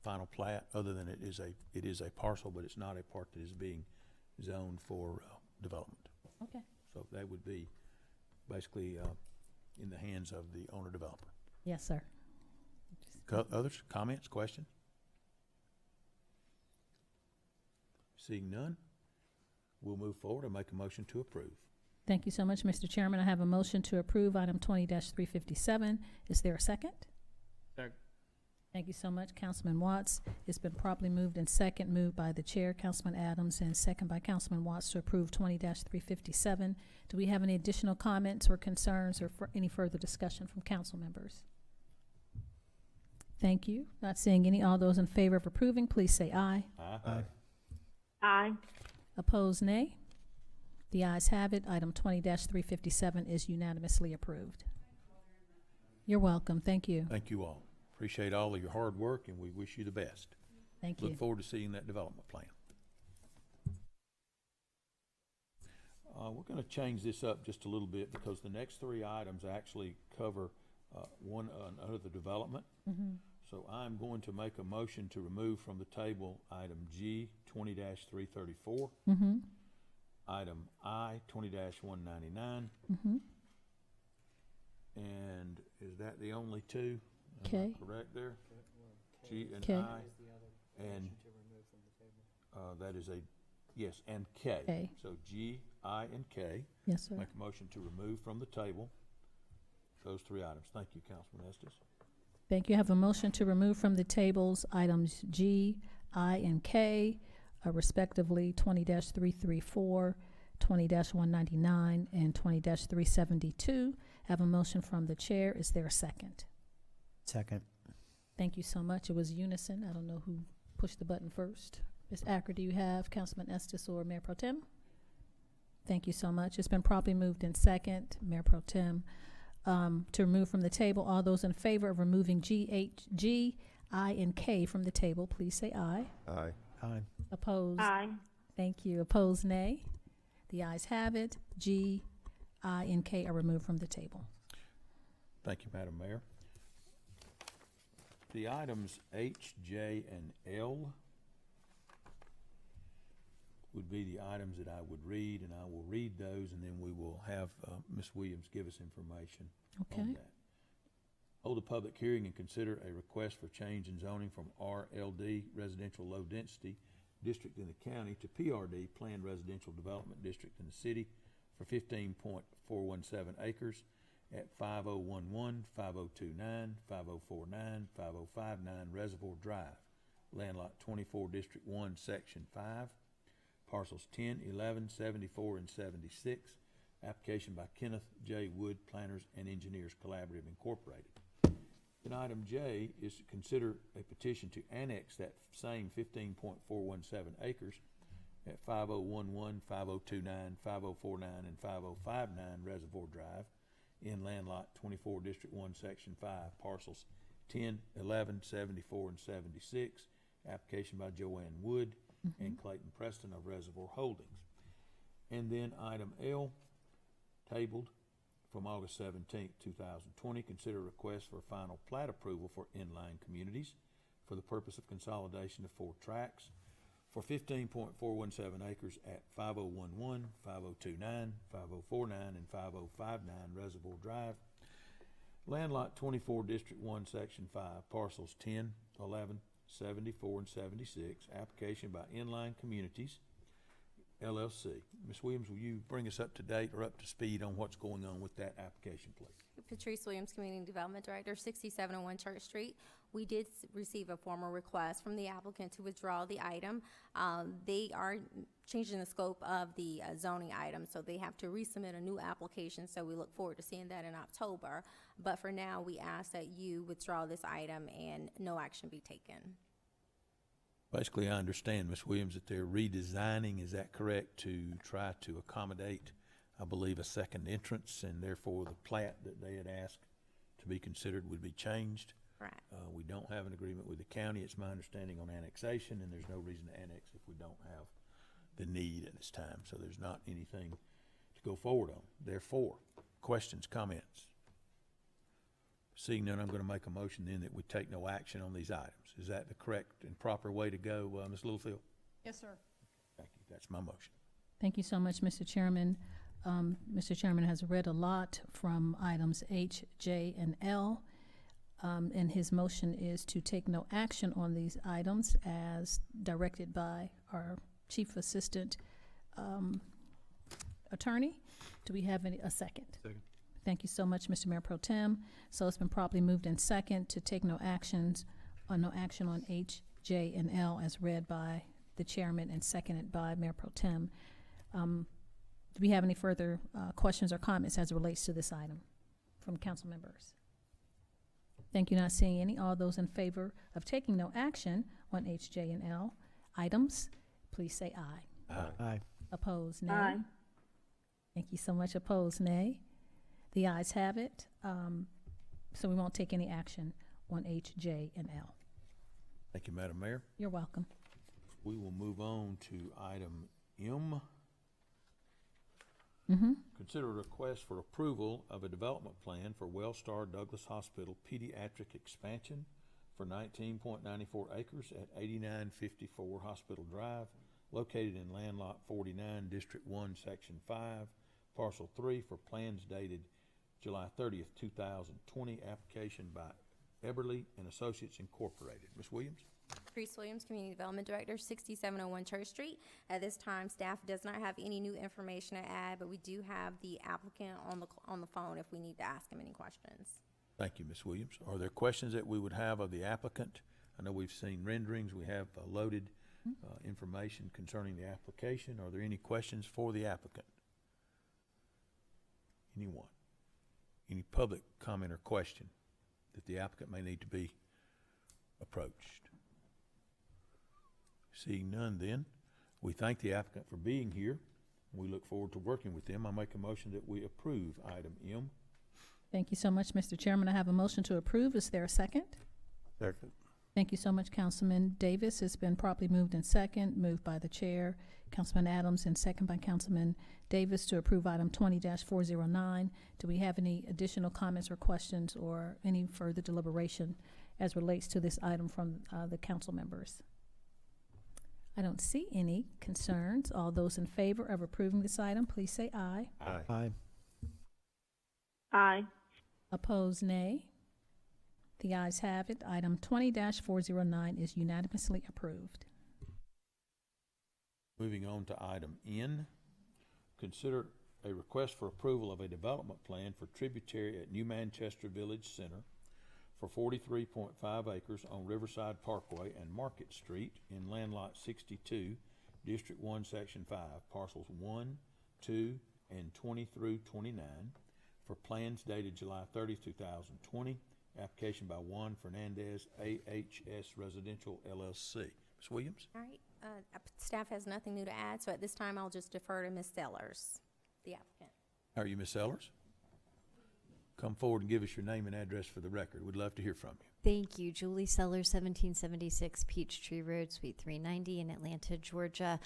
final plat, other than it is a parcel, but it's not a part that is being zoned for development. Okay. So that would be basically in the hands of the owner developer. Yes, sir. Others, comments, questions? Seeing none, we'll move forward and make a motion to approve. Thank you so much, Mr. Chairman. I have a motion to approve item 20-357. Is there a second? Second. Thank you so much, Councilman Watts. It's been properly moved and second, moved by the chair, Councilman Adams, and second by Councilman Watts to approve 20-357. Do we have any additional comments or concerns or any further discussion from council members? Thank you. Not seeing any. All those in favor of approving, please say aye. Aye. Aye. Opposed, nay. The ayes have it. Item 20-357 is unanimously approved. You're welcome. Thank you. Thank you all. Appreciate all of your hard work, and we wish you the best. Thank you. Look forward to seeing that development plan. We're going to change this up just a little bit because the next 3 items actually cover one another development. So I'm going to make a motion to remove from the table item G, 20-334, item I, 20-199, and is that the only 2? Am I correct there? G and I, and that is a yes, and K. So G, I, and K. Yes, sir. Make a motion to remove from the table those 3 items. Thank you, Councilman Estes. Thank you. I have a motion to remove from the tables items G, I, and K, respectively 20-334, 20-199, and 20-372. I have a motion from the chair. Is there a second? Second. Thank you so much. It was unison. I don't know who pushed the button first. Ms. Acker, do you have Councilman Estes or Mayor Pro Tem? Thank you so much. It's been properly moved in second, Mayor Pro Tem, to remove from the table. All those in favor of removing G, H, G, I, and K from the table, please say aye. Aye. Aye. Opposed? Aye. Thank you. Opposed, nay. The ayes have it. G, I, and K are removed from the table. Thank you, Madam Mayor. The items H, J, and L would be the items that I would read, and I will read those, and then we will have Ms. Williams give us information on that. Hold a public hearing and consider a request for change in zoning from RLD, Residential Low Density District in the county, to PRD, Planned Residential Development District in the city, for 15.417 acres at 5011, 5029, 5049, 5059 Reservoir Drive, land lot 24, District 1, Section 5, parcels 10, 11, 74, and 76. Application by Kenneth J. Wood, Planners and Engineers Collaborative Incorporated. Then item J is to consider a petition to annex that same 15.417 acres at 5011, 5029, 5049, and 5059 Reservoir Drive in land lot 24, District 1, Section 5, parcels 10, 11, 74, and 76. Application by Joanne Wood and Clayton Preston of Reservoir Holdings. And then item L, tabled from August 17th, 2020, consider a request for final plat approval for inline communities for the purpose of consolidation of 4 tracts for 15.417 acres at 5011, 5029, 5049, and 5059 Reservoir Drive, land lot 24, District 1, Section 5, parcels 10, 11, 74, and 76. Application by Inline Communities, LLC. Ms. Williams, will you bring us up to date or up to speed on what's going on with that application, please? Patrice Williams, Community Development Director, 6701 Church Street. We did receive a formal request from the applicant to withdraw the item. They are changing the scope of the zoning item, so they have to resubmit a new application, so we look forward to seeing that in October. But for now, we ask that you withdraw this item and no action be taken. Basically, I understand, Ms. Williams, that they're redesigning, is that correct, to try to accommodate, I believe, a second entrance, and therefore the plat that they had asked to be considered would be changed? Correct. We don't have an agreement with the county, it's my understanding, on annexation, and there's no reason to annex if we don't have the need at this time, so there's not anything to go forward on. Therefore, questions, comments? Seeing none, I'm going to make a motion then that we take no action on these items. Is that the correct and proper way to go, Ms. Littlefield? Yes, sir. Thank you. That's my motion. Thank you so much, Mr. Chairman. Mr. Chairman has read a lot from items H, J, and L, and his motion is to take no action on these items as directed by our Chief Assistant Attorney. Do we have a second? Second. Thank you so much, Mr. Mayor Pro Tem. So it's been properly moved in second to take no action on H, J, and L as read by the chairman and seconded by Mayor Pro Tem. Do we have any further questions or comments as it relates to this item from council members? Thank you. Not seeing any. All those in favor of taking no action on H, J, and L items, please say aye. Aye. Aye. Opposed, nay. Aye. Thank you so much. Opposed, nay. The ayes have it. So we won't take any action on H, J, and L. Thank you, Madam Mayor. You're welcome. We will move on to item M. Consider a request for approval of a development plan for Wellstar Douglas Hospital pediatric expansion for 19.94 acres at 8954 Hospital Drive, located in land lot 49, District 1, Section 5, Parcel 3, for plans dated July 30th, 2020. Application by Eberly and Associates Incorporated. Ms. Williams? Patrice Williams, Community Development Director, 6701 Church Street. At this time, staff does not have any new information to add, but we do have the applicant on the phone if we need to ask him any questions. Thank you, Ms. Williams. Are there questions that we would have of the applicant? I know we've seen renderings. We have loaded information concerning the application. Are there any questions for the applicant? Anyone? Any public comment or question that the applicant may need to be approached? Seeing none then, we thank the applicant for being here. We look forward to working with them. I make a motion that we approve item M. Thank you so much, Mr. Chairman. I have a motion to approve. Is there a second? Second. Thank you so much, Councilman Davis. It's been properly moved in second, moved by the chair, Councilman Adams, and second by Councilman Davis to approve item 20-409. Do we have any additional comments or questions or any further deliberation as relates to this item from the council members? I don't see any concerns. All those in favor of approving this item, please say aye. Aye. Aye. Aye. Opposed, nay. The ayes have it. Item 20-409 is unanimously approved. Moving on to item N, consider a request for approval of a development plan for tributary at New Manchester Village Center for 43.5 acres on Riverside Parkway and Market Street in land lot 62, District 1, Section 5, parcels 1, 2, and 20 through 29, for plans dated July 30, 2020. Application by Juan Fernandez, AHS Residential LLC. Ms. Williams? All right, staff has nothing new to add, so at this time, I'll just defer to Ms. Sellers, the applicant. How are you, Ms. Sellers? Come forward and give us your name and address for the record. We'd love to hear from you. Thank you. Julie Sellers, 1776 Peachtree Road, Suite 390 in Atlanta, Georgia.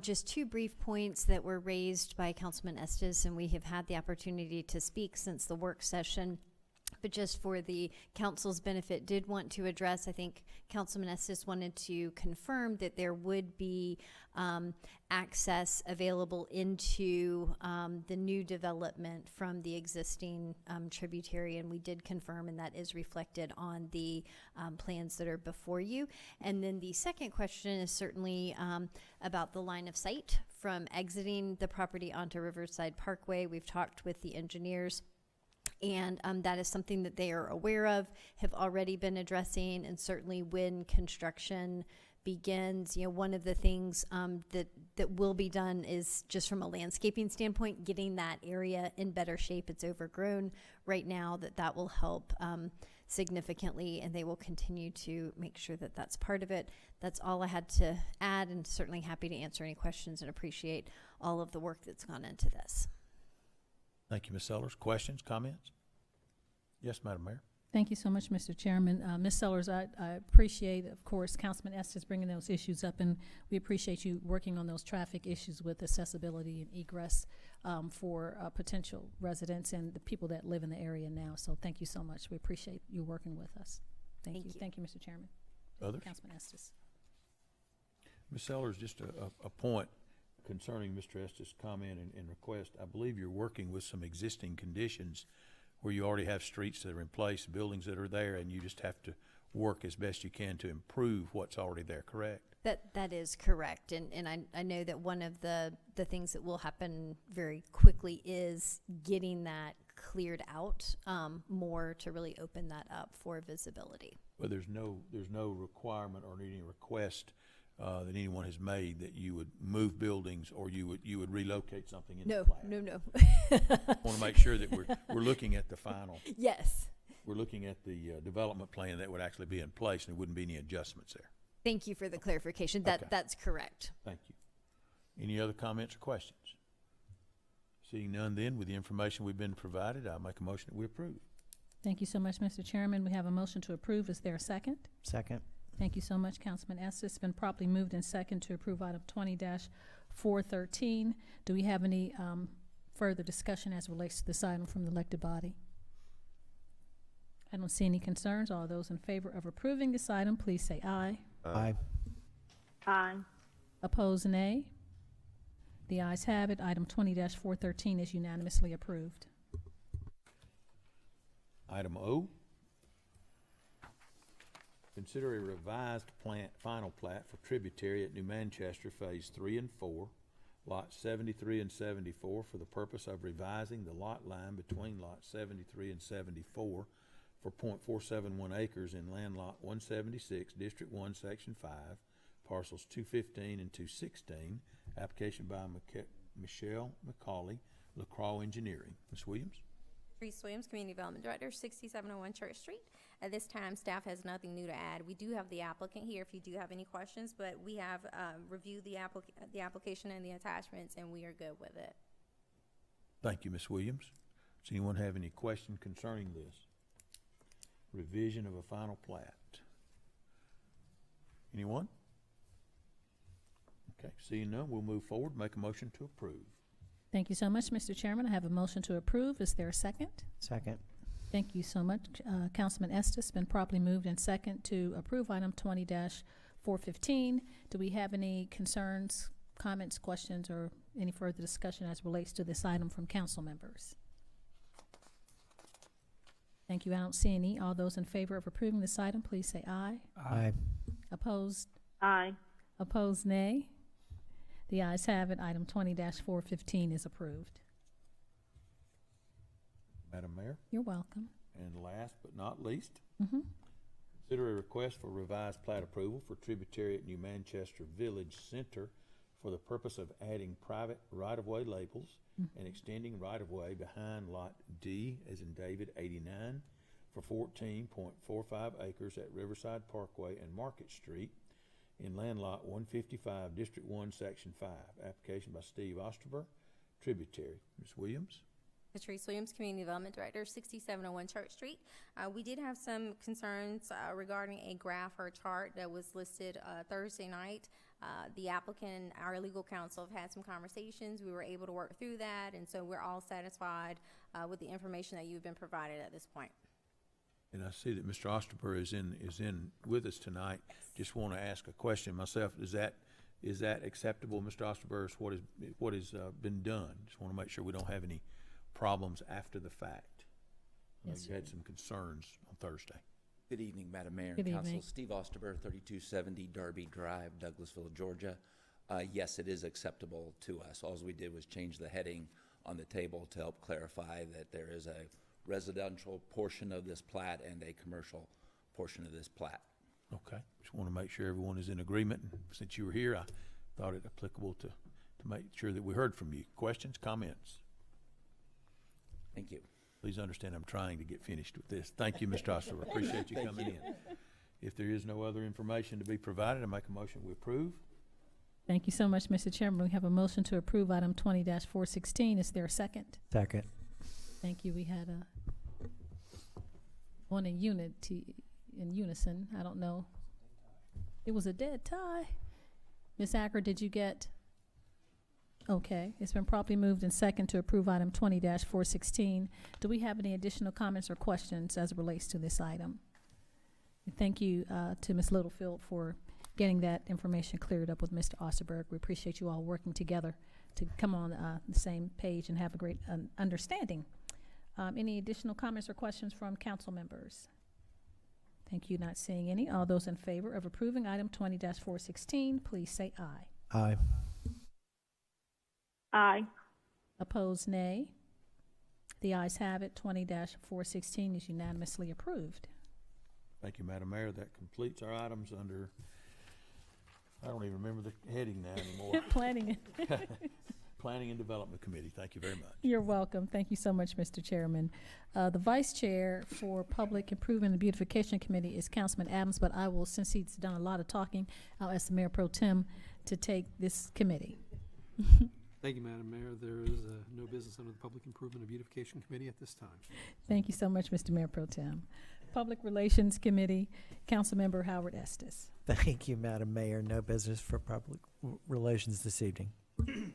Just two brief points that were raised by Councilman Estes, and we have had the opportunity to speak since the work session. But just for the council's benefit, did want to address, I think Councilman Estes wanted to confirm that there would be access available into the new development from the existing tributary, and we did confirm, and that is reflected on the plans that are before you. And then the second question is certainly about the line of sight from exiting the property onto Riverside Parkway. We've talked with the engineers, and that is something that they are aware of, have already been addressing, and certainly when construction begins, you know, one of the things that will be done is just from a landscaping standpoint, getting that area in better shape. It's overgrown right now. That will help significantly, and they will continue to make sure that that's part of it. That's all I had to add, and certainly happy to answer any questions and appreciate all of the work that's gone into this. Thank you, Ms. Sellers. Questions, comments? Yes, Madam Mayor. Thank you so much, Mr. Chairman. Ms. Sellers, I appreciate, of course, Councilman Estes bringing those issues up, and we appreciate you working on those traffic issues with accessibility and egress for potential residents and the people that live in the area now. So thank you so much. We appreciate you working with us. Thank you. Thank you, Mr. Chairman. Others? Councilman Estes. Ms. Sellers, just a point concerning Mr. Estes' comment and request. I believe you're working with some existing conditions where you already have streets that are in place, buildings that are there, and you just have to work as best you can to improve what's already there, correct? That is correct, and I know that one of the things that will happen very quickly is getting that cleared out more to really open that up for visibility. But there's no requirement or any request that anyone has made that you would move buildings or you would relocate something in the plan. No. I want to make sure that we're looking at the final. Yes. We're looking at the development plan that would actually be in place, and there wouldn't be any adjustments there. Thank you for the clarification. Okay. That's correct. Thank you. Any other comments or questions? Seeing none then, with the information we've been provided, I'll make a motion that we approve. Thank you so much, Mr. Chairman. We have a motion to approve. Is there a second? Second. Thank you so much, Councilman Estes. It's been properly moved in second to approve item 20-413. Do we have any further discussion as it relates to this item from the elected body? I don't see any concerns. All those in favor of approving this item, please say aye. Aye. Aye. Opposed, nay. The ayes have it. Item 20-413 is unanimously approved. Item O, consider a revised final plat for tributary at New Manchester Phase 3 and 4, lots 73 and 74, for the purpose of revising the lot line between lots 73 and 74 for .471 acres in land lot 176, District 1, Section 5, parcels 215 and 216. Application by Michelle McCauley, LaCroix Engineering. Ms. Williams? Reese Williams, Community Development Director, 6701 Church Street. At this time, staff has nothing new to add. We do have the applicant here if you do have any questions, but we have reviewed the application and the attachments, and we are good with it. Thank you, Ms. Williams. Does anyone have any question concerning this? Revision of a final plat. Anyone? Okay, seeing none, we'll move forward, make a motion to approve. Thank you so much, Mr. Chairman. I have a motion to approve. Is there a second? Second. Thank you so much. Councilman Estes, been properly moved and second to approve item 20-415. Do we have any concerns, comments, questions, or any further discussion as relates to this item from council members? Thank you. I don't see any. All those in favor of approving this item, please say aye. Aye. Opposed? Aye. Opposed, nay. The ayes have it. Item 20-415 is approved. Madam Mayor, You're welcome. and last but not least, Mm-hmm. consider a request for revised plat approval for tributary at New Manchester Village Center for the purpose of adding private right-of-way labels and extending right-of-way behind Lot D, as in David, 89, for 14.45 acres at Riverside Parkway and Market Street in land lot 155, District 1, Section 5. Application by Steve Osterberg, tributary. Ms. Williams? Patrice Williams, Community Development Director, 6701 Church Street. We did have some concerns regarding a graph or chart that was listed Thursday night. The applicant and our legal counsel have had some conversations. We were able to work through that, and so we're all satisfied with the information that you've been provided at this point. And I see that Mr. Osterberg is in with us tonight. Just want to ask a question myself. Is that acceptable, Mr. Osterberg? What has been done? Just want to make sure we don't have any problems after the fact. Yes, You had some concerns on Thursday. Good evening, Madam Mayor Good and Council. evening. Steve Osterberg, 3270 Derby Drive, Douglasville, Georgia. Yes, it is acceptable to us. All we did was change the heading on the table to help clarify that there is a residential portion of this plat and a commercial portion of this plat. Okay. Just want to make sure everyone is in agreement. And since you were here, I thought it applicable to make sure that we heard from you. Questions, comments? Thank you. Please understand I'm trying to get finished with this. Thank you, Mr. Osterberg. Appreciate you coming in. If there is no other information to be provided, I make a motion we approve. Thank you so much, Mr. Chairman. We have a motion to approve item 20-416. Is there a second? Second. Thank you. We had one in unison. I don't know. It was a dead tie. Ms. Acker, did you get? Okay. It's been properly moved and second to approve item 20-416. Do we have any additional comments or questions as it relates to this item? And thank you to Ms. Littlefield for getting that information cleared up with Mr. Osterberg. We appreciate you all working together to come on the same page and have a great understanding. Any additional comments or questions from council members? Thank you. Not seeing any. All those in favor of approving item 20-416, please say aye. Aye. Aye. Opposed, nay. The ayes have it. 20-416 is unanimously approved. Thank you, Madam Mayor. That completes our items under, I don't even remember the heading now anymore. Planning. Planning and Development Committee. Thank you very much. You're welcome. Thank you so much, Mr. Chairman. The Vice Chair for Public Improvement and Beautification Committee is Councilman Adams, but I will, since he's done a lot of talking, I'll ask the Mayor Pro Tem to take this committee. Thank you, Madam Mayor. There is no business under the Public Improvement and Beautification Committee at this time. Thank you so much, Mr. Mayor Pro Tem. Public Relations Committee, Councilmember Howard Estes. Thank you, Madam Mayor. No business for public relations this evening.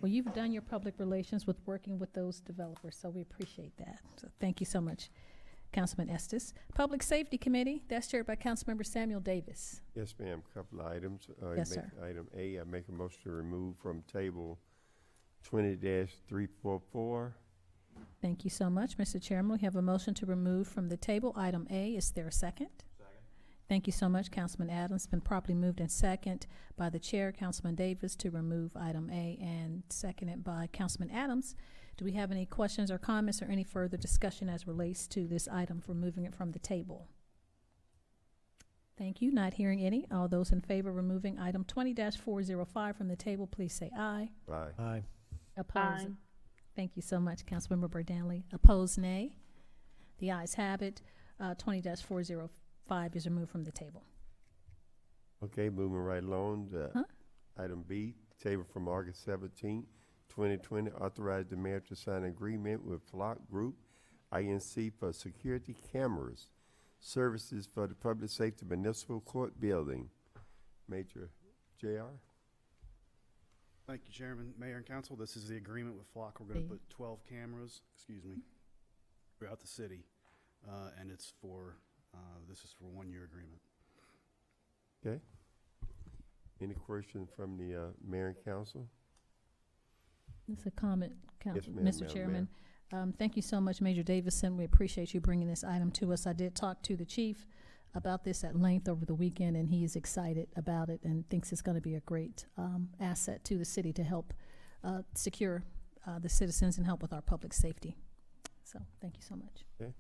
Well, you've done your public relations with working with those developers, so we appreciate that. So thank you so much, Councilman Estes. Public Safety Committee, that's chaired by Councilmember Samuel Davis. Yes, ma'am. Couple of items. Yes, sir. Item A, I make a motion to remove from table 20-344. Thank you so much, Mr. Chairman. We have a motion to remove from the table item A. Is there a second? Second. Thank you so much, Councilman Adams. Been properly moved and second by the chair, Councilman Davis, to remove item A, and seconded by Councilman Adams. Do we have any questions or comments or any further discussion as relates to this item for moving it from the table? Thank you. Not hearing any. All those in favor of removing item 20-405 from the table, please say aye. Aye. Aye. Opposed? Aye. Thank you so much, Councilmember Berdanley. Opposed, nay. The ayes have it. 20-405 5 is removed from the table. Okay, moving right along, Huh? item B, table from August 17, 2020, authorize the mayor to sign an agreement with Flock Group, INC, for security cameras, services for the Public Safety Municipal Court Building. Major JR? Thank you, Chairman, Mayor, and Council. This is the agreement with Flock. We're going to put 12 cameras, throughout the city, and it's for, this is for a 1-year agreement. Okay. Any questions from the mayor and council? This is a comment, Yes, ma'am, Mr. Madam Chairman. Thank you so much, Major Davison. We appreciate you bringing this item to us. I did talk to the chief about this at length over the weekend, and he is excited about it and thinks it's going to be a great asset to the city to help secure the citizens and help with our public safety. So thank you so much. Okay.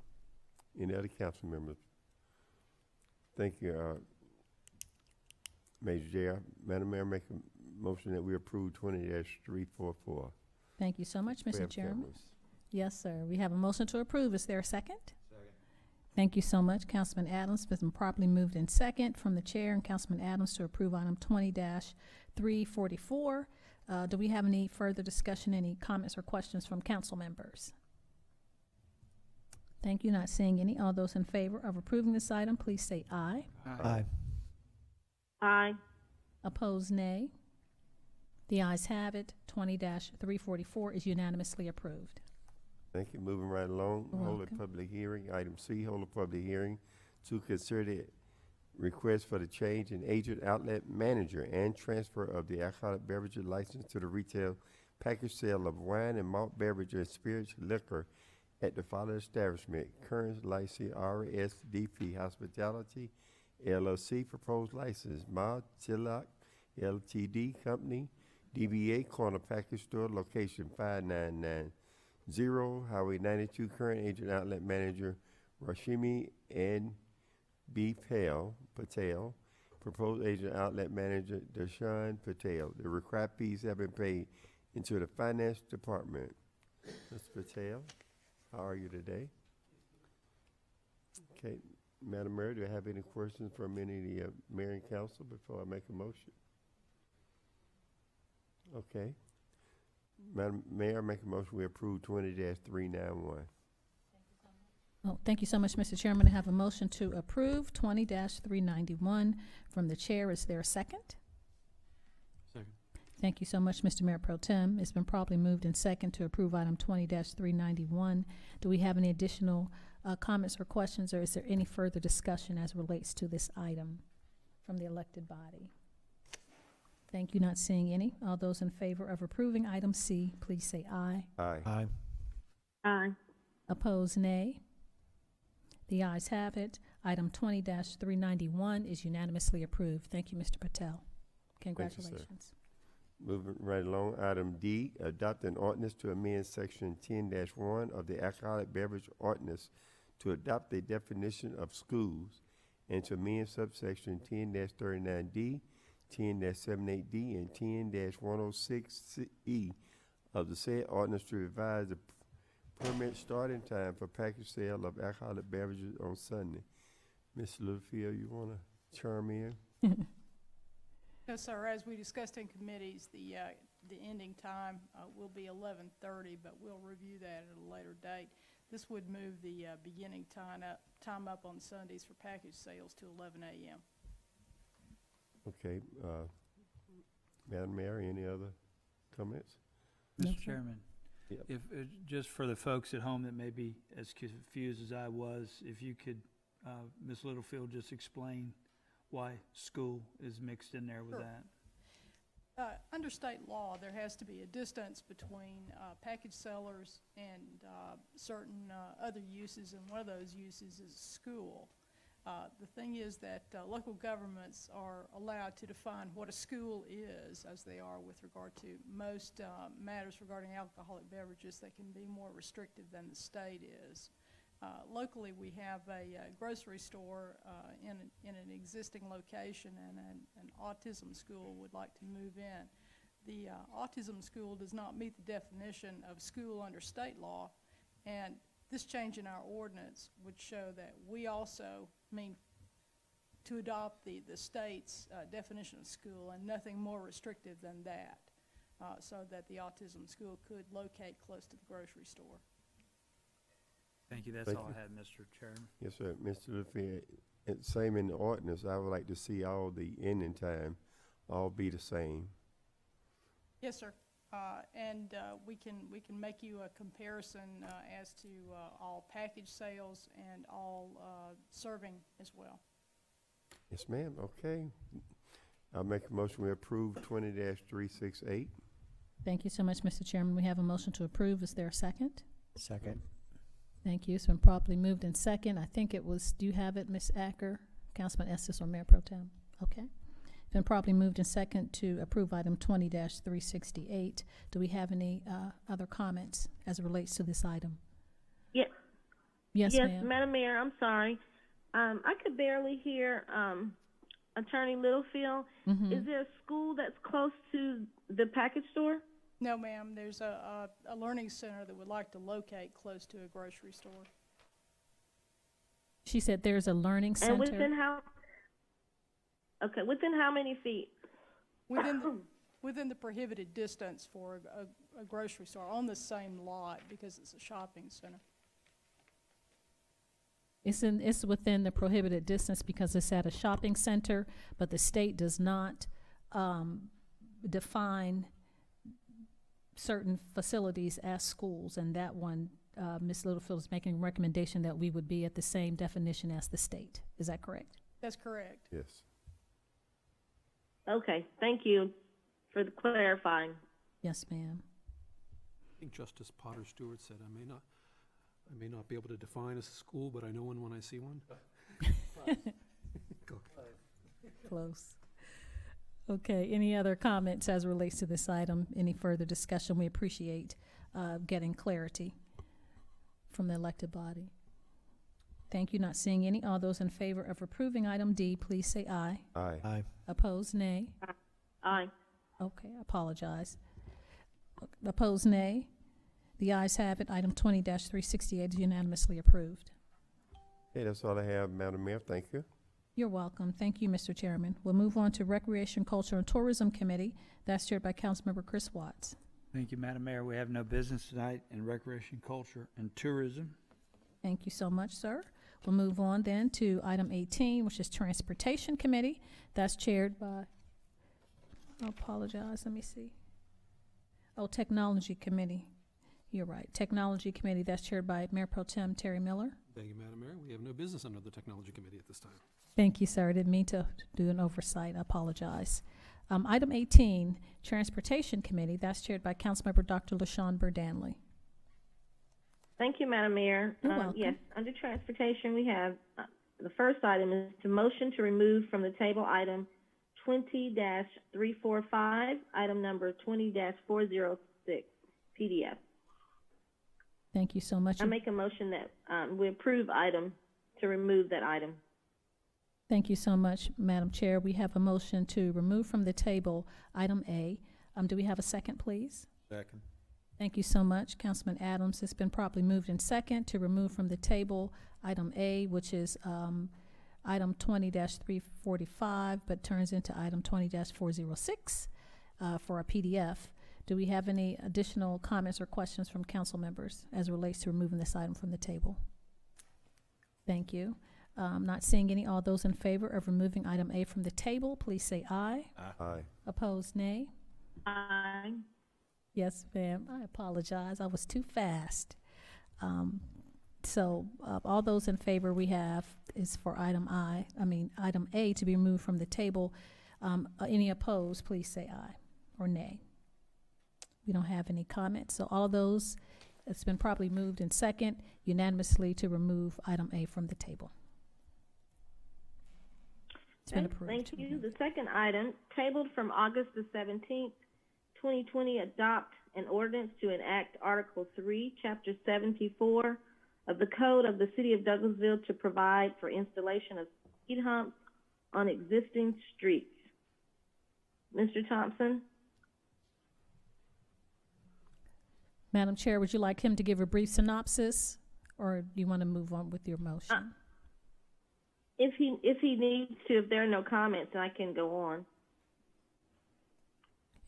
Any other council members? Thank you, Major JR. Madam Mayor, make a motion that we approve 20-344. Thank you so much, Mr. Web Chairman. cameras. Yes, sir. We have a motion to approve. Is there a second? Second. Thank you so much, Councilman Adams. It's been properly moved in second from the chair and Councilman Adams to approve item 20-344. Do we have any further discussion, any comments or questions from council members? Thank you. Not seeing any. All those in favor of approving this item, please say aye. Aye. Aye. Opposed, nay. The ayes have it. 20-344 is unanimously approved. Thank you. Moving right along, You're hold a welcome. public hearing. Item C, hold a public hearing to consider the request for the change in agent outlet manager and transfer of the alcoholic beverages license to the retail package sale of wine and malt beverage and spirits liquor at the following establishment: current licensee RSDP Hospitality LLC, proposed license Tilak Ltd Company, DBA Corner Package Store, location 5990 Highway 92. Current agent outlet manager Rashimi N. B. Patel. Proposed agent outlet manager Dashan Patel. The required fees have been paid into the finance department. Mr. Patel, how are you today? Okay, Madam Mayor, do I have any questions from any of the mayor and council before I make a motion? Okay. Madam Mayor, I make a motion we approve 20-391. Oh, thank you so much, Mr. Chairman. I have a motion to approve 20-391 from the chair. Is there a second? Second. Thank you so much, Mr. Mayor Pro Tem. It's been properly moved in second to approve item 20-391. Do we have any additional comments or questions, or is there any further discussion as relates to this item from the elected body? Thank you. Not seeing any. All those in favor of approving item C, please say aye. Aye. Aye. Aye. Opposed, nay. The ayes have it. Item 20-391 is unanimously approved. Thank you, Mr. Patel. Congratulations. Moving right along, item D, adopt an ordinance to amend section 10-1 of the alcoholic beverage ordinance to adopt a definition of schools and to amend subsection 10-39D, 10-78D, and 10-106E of the said ordinance to revise the permit starting time for package sale of alcoholic beverages on Sunday. Ms. Littlefield, you want to chime in? Yes, sir. As we discussed in committees, the ending time will be 11:30, but we'll review that at a later date. This would move the beginning time up on Sundays for package sales to 11 a.m. Okay, Madam Mayor, any other comments? Mr. Chairman, Yep. if, just for the folks at home that may be as confused as I was, if you could, Ms. Littlefield, just explain why school is mixed in there with Sure. that. Under state law, there has to be a distance between package sellers and certain other uses, and one of those uses is school. The thing is that local governments are allowed to define what a school is, as they are with regard to most matters regarding alcoholic beverages. They can be more restrictive than the state is. Locally, we have a grocery store in an existing location, and an autism school would like to move in. The autism school does not meet the definition of school under state law, and this change in our ordinance would show that we also mean to adopt the state's definition of school and nothing more restrictive than that, so that the autism school could locate close to the grocery store. Thank you. That's Thank all you. I had, Mr. Chairman. Yes, sir. Mr. Littlefield, same in the ordinance, I would like to see all the ending time all be the same. Yes, sir. And we can make you a comparison as to all package sales and all serving as well. Yes, ma'am. Okay. I'll make a motion we approve 20-368. Thank you so much, Mr. Chairman. We have a motion to approve. Is there a second? Second. Thank you. It's been properly moved in second. I think it was, do you have it, Ms. Acker, Councilman Estes, or Mayor Pro Tem? Okay. Been properly moved in second to approve item 20-368. Do we have any other comments as it relates to this item? Yes. Yes, Yes, ma'am. Madam Mayor, I'm sorry. I could barely hear Attorney Littlefield. Mhm. Is there a school that's close to the package store? No, ma'am. There's a learning center that would like to locate close to a grocery store. She said there's a learning center. And within how? Okay, within how many feet? Within the prohibited distance for a grocery store on the same lot because it's a shopping center. It's within the prohibited distance because it's at a shopping center, but the state does not define certain facilities as schools, and that one, Ms. Littlefield is making a recommendation that we would be at the same definition as the state. Is that correct? That's correct. Yes. Okay, thank you for the clarifying. Yes, ma'am. I think Justice Potter Stewart said, I may not be able to define a school, but I know one when I see one. Close. Okay, any other comments as it relates to this item? Any further discussion? We appreciate getting clarity from the elected body. Thank you. Not seeing any. All those in favor of approving item D, please say aye. Aye. Aye. Opposed, nay. Aye. Okay, I apologize. Opposed, nay. The ayes have it. Item 20-368 is unanimously approved. Okay, that's all I have, Madam Mayor. Thank you. You're welcome. Thank you, Mr. Chairman. We'll move on to Recreation, Culture, and Tourism Committee. That's chaired by Councilmember Chris Watts. Thank you, Madam Mayor. We have no business tonight in Recreation, Culture, and Tourism. Thank you so much, sir. We'll move on then to item 18, which is Transportation Committee. That's chaired by, I apologize, let me see. Oh, Technology Committee. You're right. Technology Committee, that's chaired by Mayor Pro Tem Terry Miller. Thank you, Madam Mayor. We have no business under the Technology Committee at this time. Thank you, sir. I didn't mean to do an oversight. I apologize. Item 18, Transportation Committee, that's chaired by Councilmember Dr. LaShawn Burdanley. Thank you, Madam Mayor. You're welcome. Yes, under transportation, we have, the first item is to motion to remove from the table item 20-345, item number 20-406, PDF. Thank you so much. I make a motion that we approve item to remove that item. Thank you so much, Madam Chair. We have a motion to remove from the table item A. Do we have a second, please? Second. Thank you so much, Councilman Adams. It's been properly moved in second to remove from the table item A, which is item 20-345, but turns into item 20-406 for our PDF. Do we have any additional comments or questions from council members as it relates to removing this item from the table? Thank you. Not seeing any. All those in favor of removing item A from the table, please say aye. Aye. Opposed, nay. Aye. Yes, ma'am. I apologize. I was too fast. So all those in favor we have is for item A to be removed from the table. Any opposed, please say aye or nay. We don't have any comments. So all those, it's been properly moved in second unanimously to remove item A from the table. It's been approved. Thank you. The second item, tabled from August the 17th, 2020, adopt an ordinance to enact Article 3, Chapter 74 of the Code of the City of Douglasville to provide for installation of speed humps on existing streets. Mr. Thompson? Madam Chair, would you like him to give a brief synopsis, or do you want to move on with your motion? If he needs to, if there are no comments, I can go on.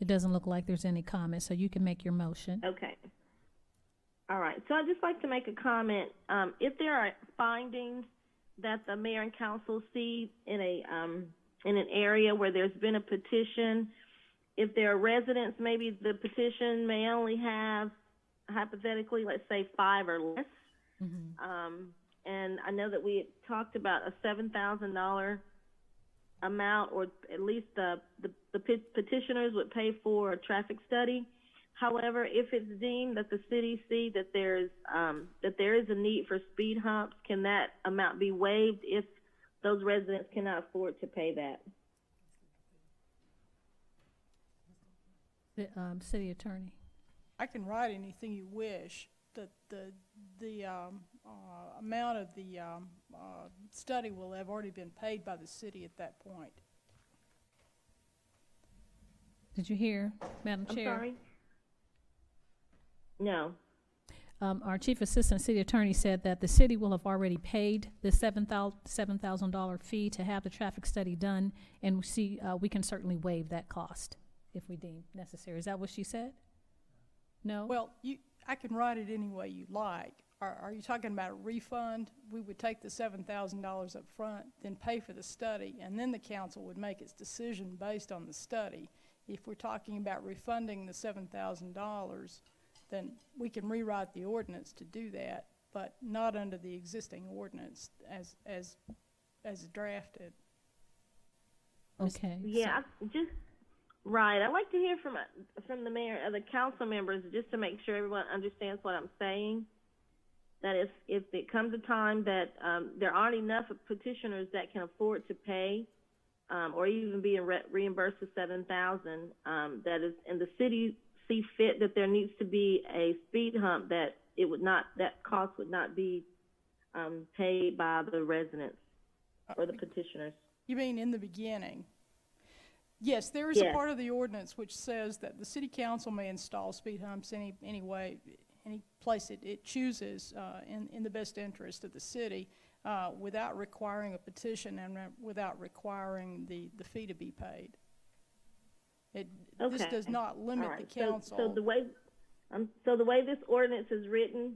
It doesn't look like there's any comments, so you can make your motion. Okay. All right. So I'd just like to make a comment. If there are findings that the mayor and council see in an area where there's been a petition, if there are residents, maybe the petition may only have, hypothetically, let's say 5 or less. And I know that we had talked about a $7,000 amount, or at least the petitioners would pay for a traffic study. However, if it's deemed that the city see that there is a need for speed humps, can that amount be waived if those residents cannot afford to pay that? The city attorney. I can write anything you wish. The amount of the study will have already been paid by the city at that point. Did you hear, Madam Chair? I'm sorry? No. Our Chief Assistant City Attorney said that the city will have already paid the $7,000 fee to have the traffic study done, and we can certainly waive that cost if we deem necessary. Is that what she said? No? Well, I can write it any way you like. Are you talking about a refund? We would take the $7,000 up front, then pay for the study, and then the council would make its decision based on the study. If we're talking about refunding the $7,000, then we can rewrite the ordinance to do that, but not under the existing ordinance as drafted. Okay. Yeah, right. I'd like to hear from the mayor or the council members, just to make sure everyone understands what I'm saying. That if it comes a time that there aren't enough petitioners that can afford to pay, or even being reimbursed for $7,000, that is, and the city see fit that there needs to be a speed hump, that cost would not be paid by the residents or the petitioners. You mean in the beginning? Yes, there is a part of the ordinance which says that the city council may install speed humps any place it chooses in the best interest of the city, without requiring a petition and without requiring the fee to be paid. This does not limit the council. So the way this ordinance is written,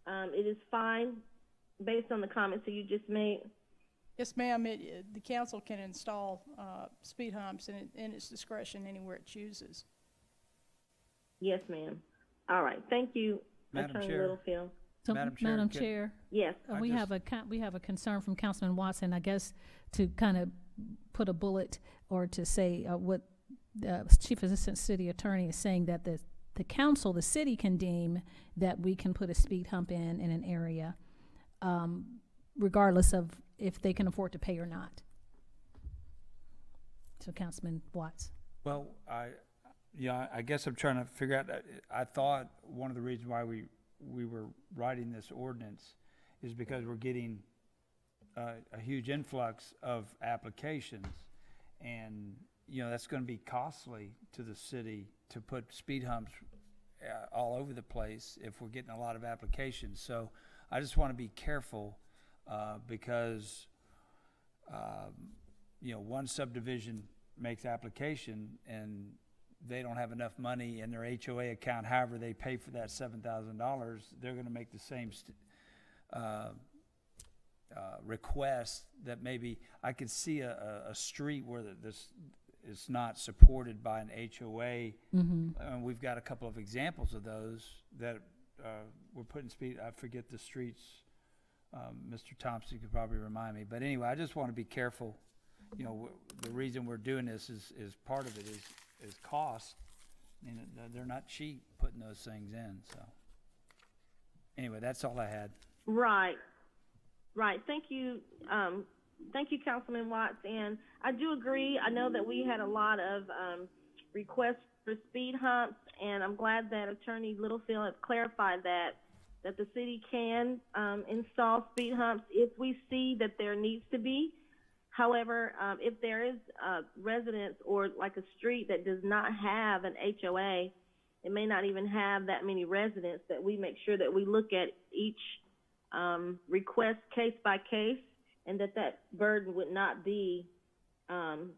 it is fine based on the comments that you just made. Yes, ma'am. The council can install speed humps in its discretion anywhere it chooses. Yes, ma'am. All right. Thank you, Attorney Littlefield. So, Madam Chair, Chair, yes, we have a concern from Councilman Watson. I guess to kind of put a bullet or to say what the Chief Assistant City Attorney is saying, that the council, the city, can deem that we can put a speed hump in an area, regardless of if they can afford to pay or not. So, Councilman Watts. Well, I guess I'm trying to figure out. I thought one of the reasons why we were writing this ordinance is because we're getting a huge influx of applications, and that's going to be costly to the city to put speed humps all over the place if we're getting a lot of applications. So I just want to be careful because one subdivision makes application and they don't have enough money in their HOA account. However they pay for that $7,000, they're going to make the same request. That maybe I could see a street where this is not supported by an HOA. We've got a couple of examples of those that we're putting speed. I forget the streets. Mr. Thompson could probably remind me. But anyway, I just want to be careful. The reason we're doing this is part of it is cost. They're not cheap putting those things in. So anyway, that's all I had. Right. Thank you, Councilman Watts. And I do agree. I know that we had a lot of requests for speed humps, and I'm glad that Attorney Littlefield has clarified that the city can install speed humps if we see that there needs to be. However, if there is residents or like a street that does not have an HOA, it may not even have that many residents, that we make sure that we look at each request case by case and that burden would not be on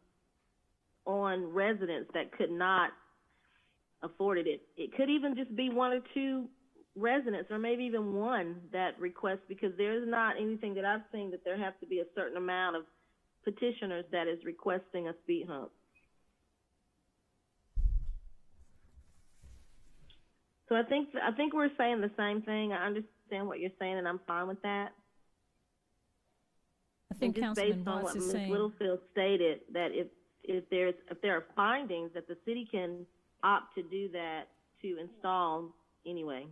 residents that could not afford it. It could even just be one or two residents, or maybe even one that requests, because there's not anything that I've seen that there has to be a certain amount of petitioners that is requesting a speed hump. So I think we're saying the same thing. I understand what you're saying, and I'm fine with that. I think and just Councilman based on Watts what is Ms. saying. Littlefield stated, that if there are findings, that the city can opt to do that to install anyway.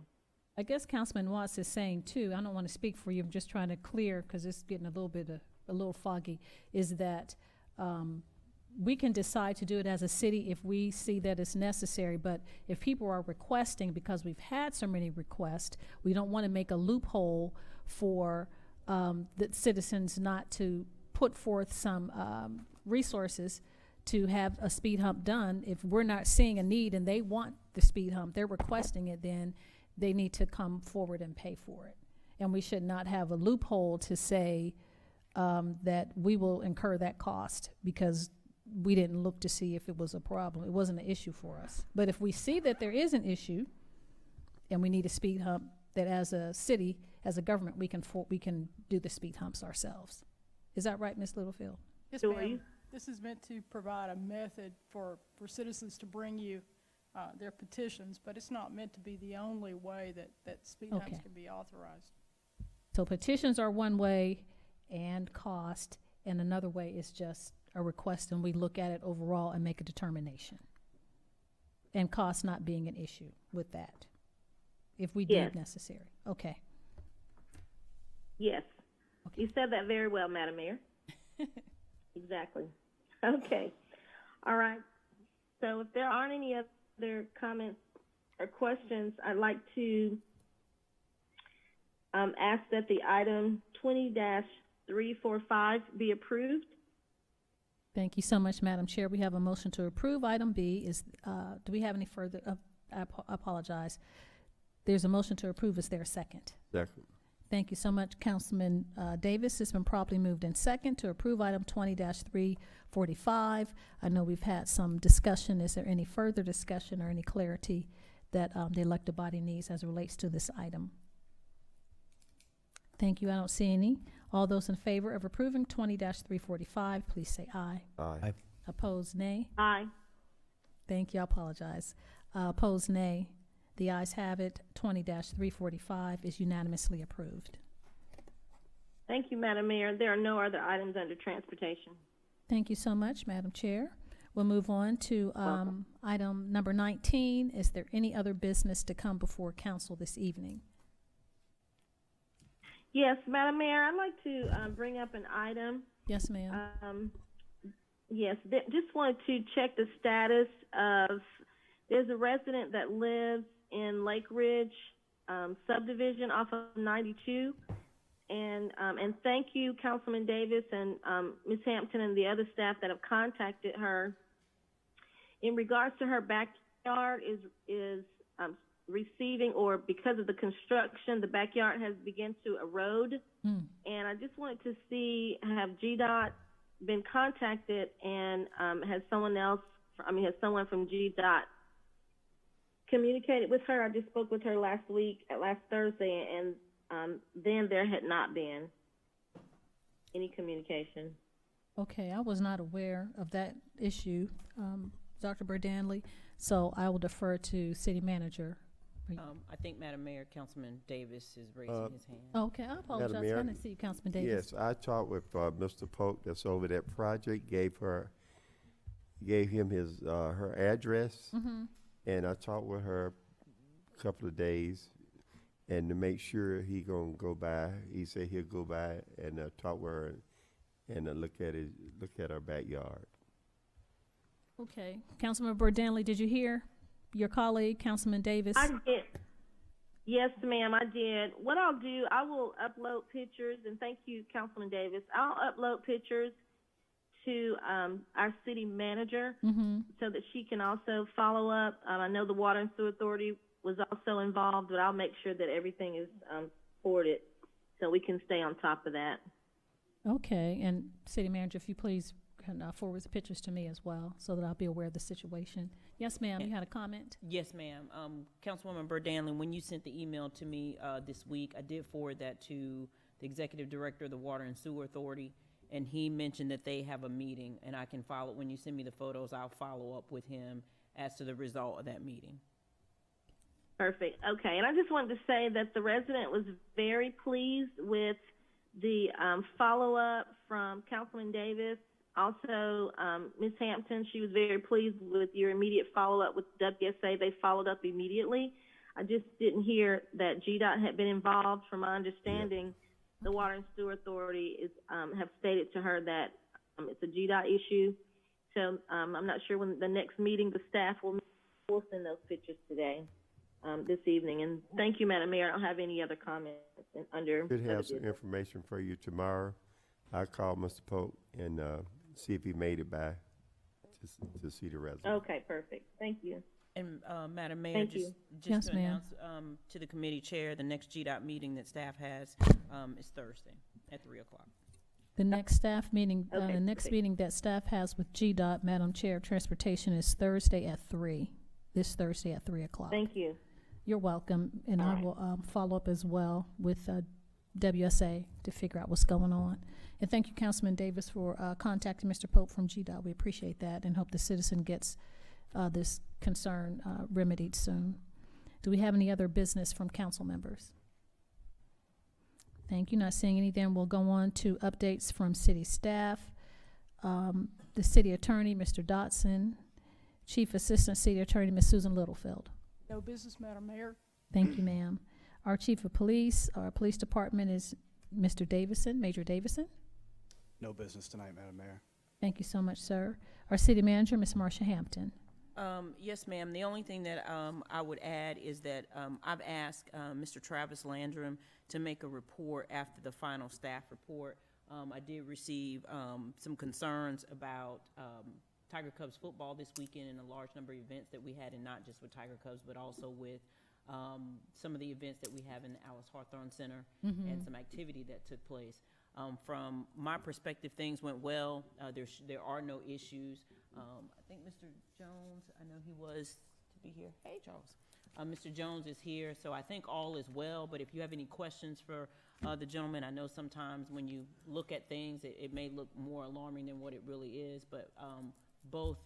I guess Councilman Watts is saying too, I don't want to speak for you, I'm just trying to clear, because it's getting a little foggy, is that we can decide to do it as a city if we see that it's necessary, but if people are requesting, because we've had so many requests, we don't want to make a loophole for the citizens not to put forth some resources to have a speed hump done. If we're not seeing a need and they want the speed hump, they're requesting it, then they need to come forward and pay for it. And we should not have a loophole to say that we will incur that cost because we didn't look to see if it was a problem. It wasn't an issue for us. But if we see that there is an issue and we need a speed hump, that as a city, as a government, we can do the speed humps ourselves. Is that right, Ms. Littlefield? Yes, ma'am. This is meant to provide a method for citizens to bring you their petitions, but it's not meant to be the only way that speed humps can be authorized. So petitions are one way and cost, and another way is just a request, and we look at it overall and make a determination. And cost not being an issue with that, if we deem necessary. Okay. Yes. Okay. You said that very well, Madam Mayor. Exactly. Okay. All right. So if there aren't any other comments or questions, I'd like to ask that the item 20-345 be approved. Thank you so much, Madam Chair. We have a motion to approve. Item B is, do we have any further, I apologize. There's a motion to approve. Is there a second? Second. Thank you so much, Councilman Davis. It's been properly moved in second to approve item 20-345. I know we've had some discussion. Is there any further discussion or any clarity that the elected body needs as it relates to this item? Thank you. I don't see any. All those in favor of approving 20-345, please say aye. Aye. Opposed, nay. Aye. Thank you. I apologize. Opposed, nay. The ayes have it. 20-345 is unanimously approved. Thank you, Madam Mayor. There are no other items under transportation. Thank you so much, Madam Chair. We'll move on to item number 19. Is there any other business to come before council this evening? Yes, Madam Mayor, I'd like to bring up an item. Yes, ma'am. Yes, just wanted to check the status of, there's a resident that lives in Lake Ridge subdivision off of 92. And thank you, Councilman Davis and Ms. Hampton and the other staff that have contacted her. In regards to her backyard is receiving, or because of the construction, the backyard has begun to erode. And I just wanted to see, have GDOT been contacted, and has someone from GDOT communicated with her? I just spoke with her last Thursday, and then there had not been any communication. Okay, I was not aware of that issue, Dr. Burdanley, so I will defer to City Manager. I think, Madam Mayor, Councilman Davis is raising his hand. Okay, I apologize. I didn't see you, Councilman Davis. Yes, I talked with Mr. Polk that's over that project, gave him his her address, and I talked with her a couple of days, and to make sure he gonna go by, he said he'll go by and talk with her and look at her backyard. Okay, Councilman Burdanley, did you hear your colleague, Councilman Davis? I did. Yes, ma'am, I did. What I'll do, I will upload pictures, and thank you, Councilman Davis. I'll upload pictures to our city manager so that she can also follow up. I know the Water and Sewer Authority was also involved, but I'll make sure that everything is forwarded so we can stay on top of that. Okay, and City Manager, if you please can forward the pictures to me as well, so that I'll be aware of the situation. Yes, ma'am, you had a comment? Yes, ma'am. Councilwoman Burdanlin, when you sent the email to me this week, I did forward that to the Executive Director of the Water and Sewer Authority, and he mentioned that they have a meeting, and I can follow, when you send me the photos, I'll follow up with him as to the result of that meeting. Perfect. Okay, and I just wanted to say that the resident was very pleased with the follow-up from Councilman Davis. Also, Ms. Hampton, she was very pleased with your immediate follow-up with WSA. They followed up immediately. I just didn't hear that GDOT had been involved. From my understanding, the Water and Sewer Authority is have stated to her that it's a GDOT issue. So I'm not sure when the next meeting the staff will send those pictures today, this evening. And thank you, Madam Mayor. I don't have any other comments under. Should have some information for you tomorrow. I called Mr. Pope and see if he made it by to see the resident. Okay, perfect. Thank you. And Madam Mayor, Thank just you. Yes, to ma'am. announce to the committee chair, the next GDOT meeting that staff has is Thursday at 3 o'clock. The next staff meeting, Okay, the next perfect. meeting that staff has with GDOT, Madam Chair of Transportation, is Thursday at 3, this Thursday at 3 o'clock. Thank you. You're welcome, and I will follow up as well with WSA to figure out what's going on. And thank you, Councilman Davis, for contacting Mr. Pope from GDOT. We appreciate that and hope the citizen gets this concern remedied soon. Do we have any other business from council members? Thank you. Not seeing anything. We'll go on to updates from city staff. The city attorney, Mr. Dotson, Chief Assistant City Attorney, Ms. Susan Littlefield. No business, Madam Mayor. Thank you, ma'am. Our Chief of Police, our Police Department is Mr. Davison, Major Davison. No business tonight, Madam Mayor. Thank you so much, sir. Our City Manager, Ms. Marsha Hampton. Yes, ma'am. The only thing that I would add is that I've asked Mr. Travis Landrum to make a report after the final staff report. I did receive some concerns about Tiger Cubs football this weekend and a large number of events that we had, and not just with Tiger Cubs, but also with some of the events that we have in the Alice Hawthorne Center and some activity that took place. From my perspective, things went well. There are no issues. I think Mr. Jones, I know he was to be here. Hey, Charles. Mr. Jones is here, so I think all is well. But if you have any questions for the gentleman, I know sometimes when you look at things, it may look more alarming than what it really is. But both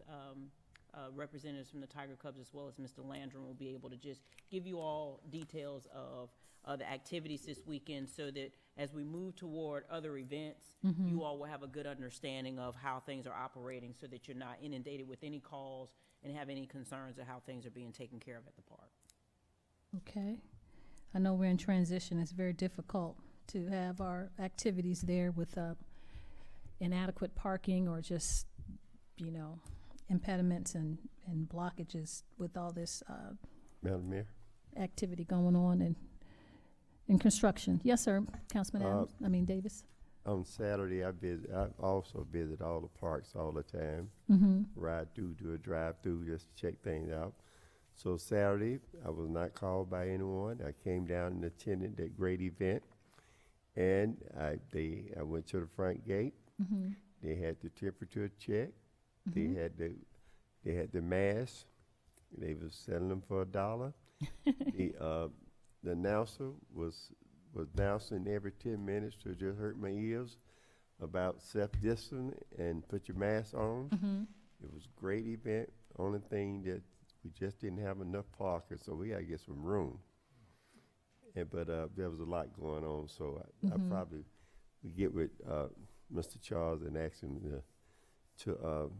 representatives from the Tiger Cubs as well as Mr. Landrum will be able to just give you all details of the activities this weekend, so that as we move toward other events, you all will have a good understanding of how things are operating, so that you're not inundated with any calls and have any concerns of how things are being taken care of at the park. Okay. I know we're in transition. It's very difficult to have our activities there with inadequate parking or just, impediments and blockages with all this Madam Mayor. activity going on in construction. Yes, sir, Councilman Davis. On Saturday, I also visit all the parks all the time. Ride through, do a drive-through, just to check things out. So Saturday, I was not called by anyone. I came down and attended that great event, and I went to the front gate. They had the temperature check. They had the masks. They was selling them for $1. The announcer was announcing every 10 minutes to just hurt my ears about self-distance and put your mask on. It was a great event. Only thing that we just didn't have enough parking, so we got to get some room. But there was a lot going on, so I probably would get with Mr. Charles and ask him to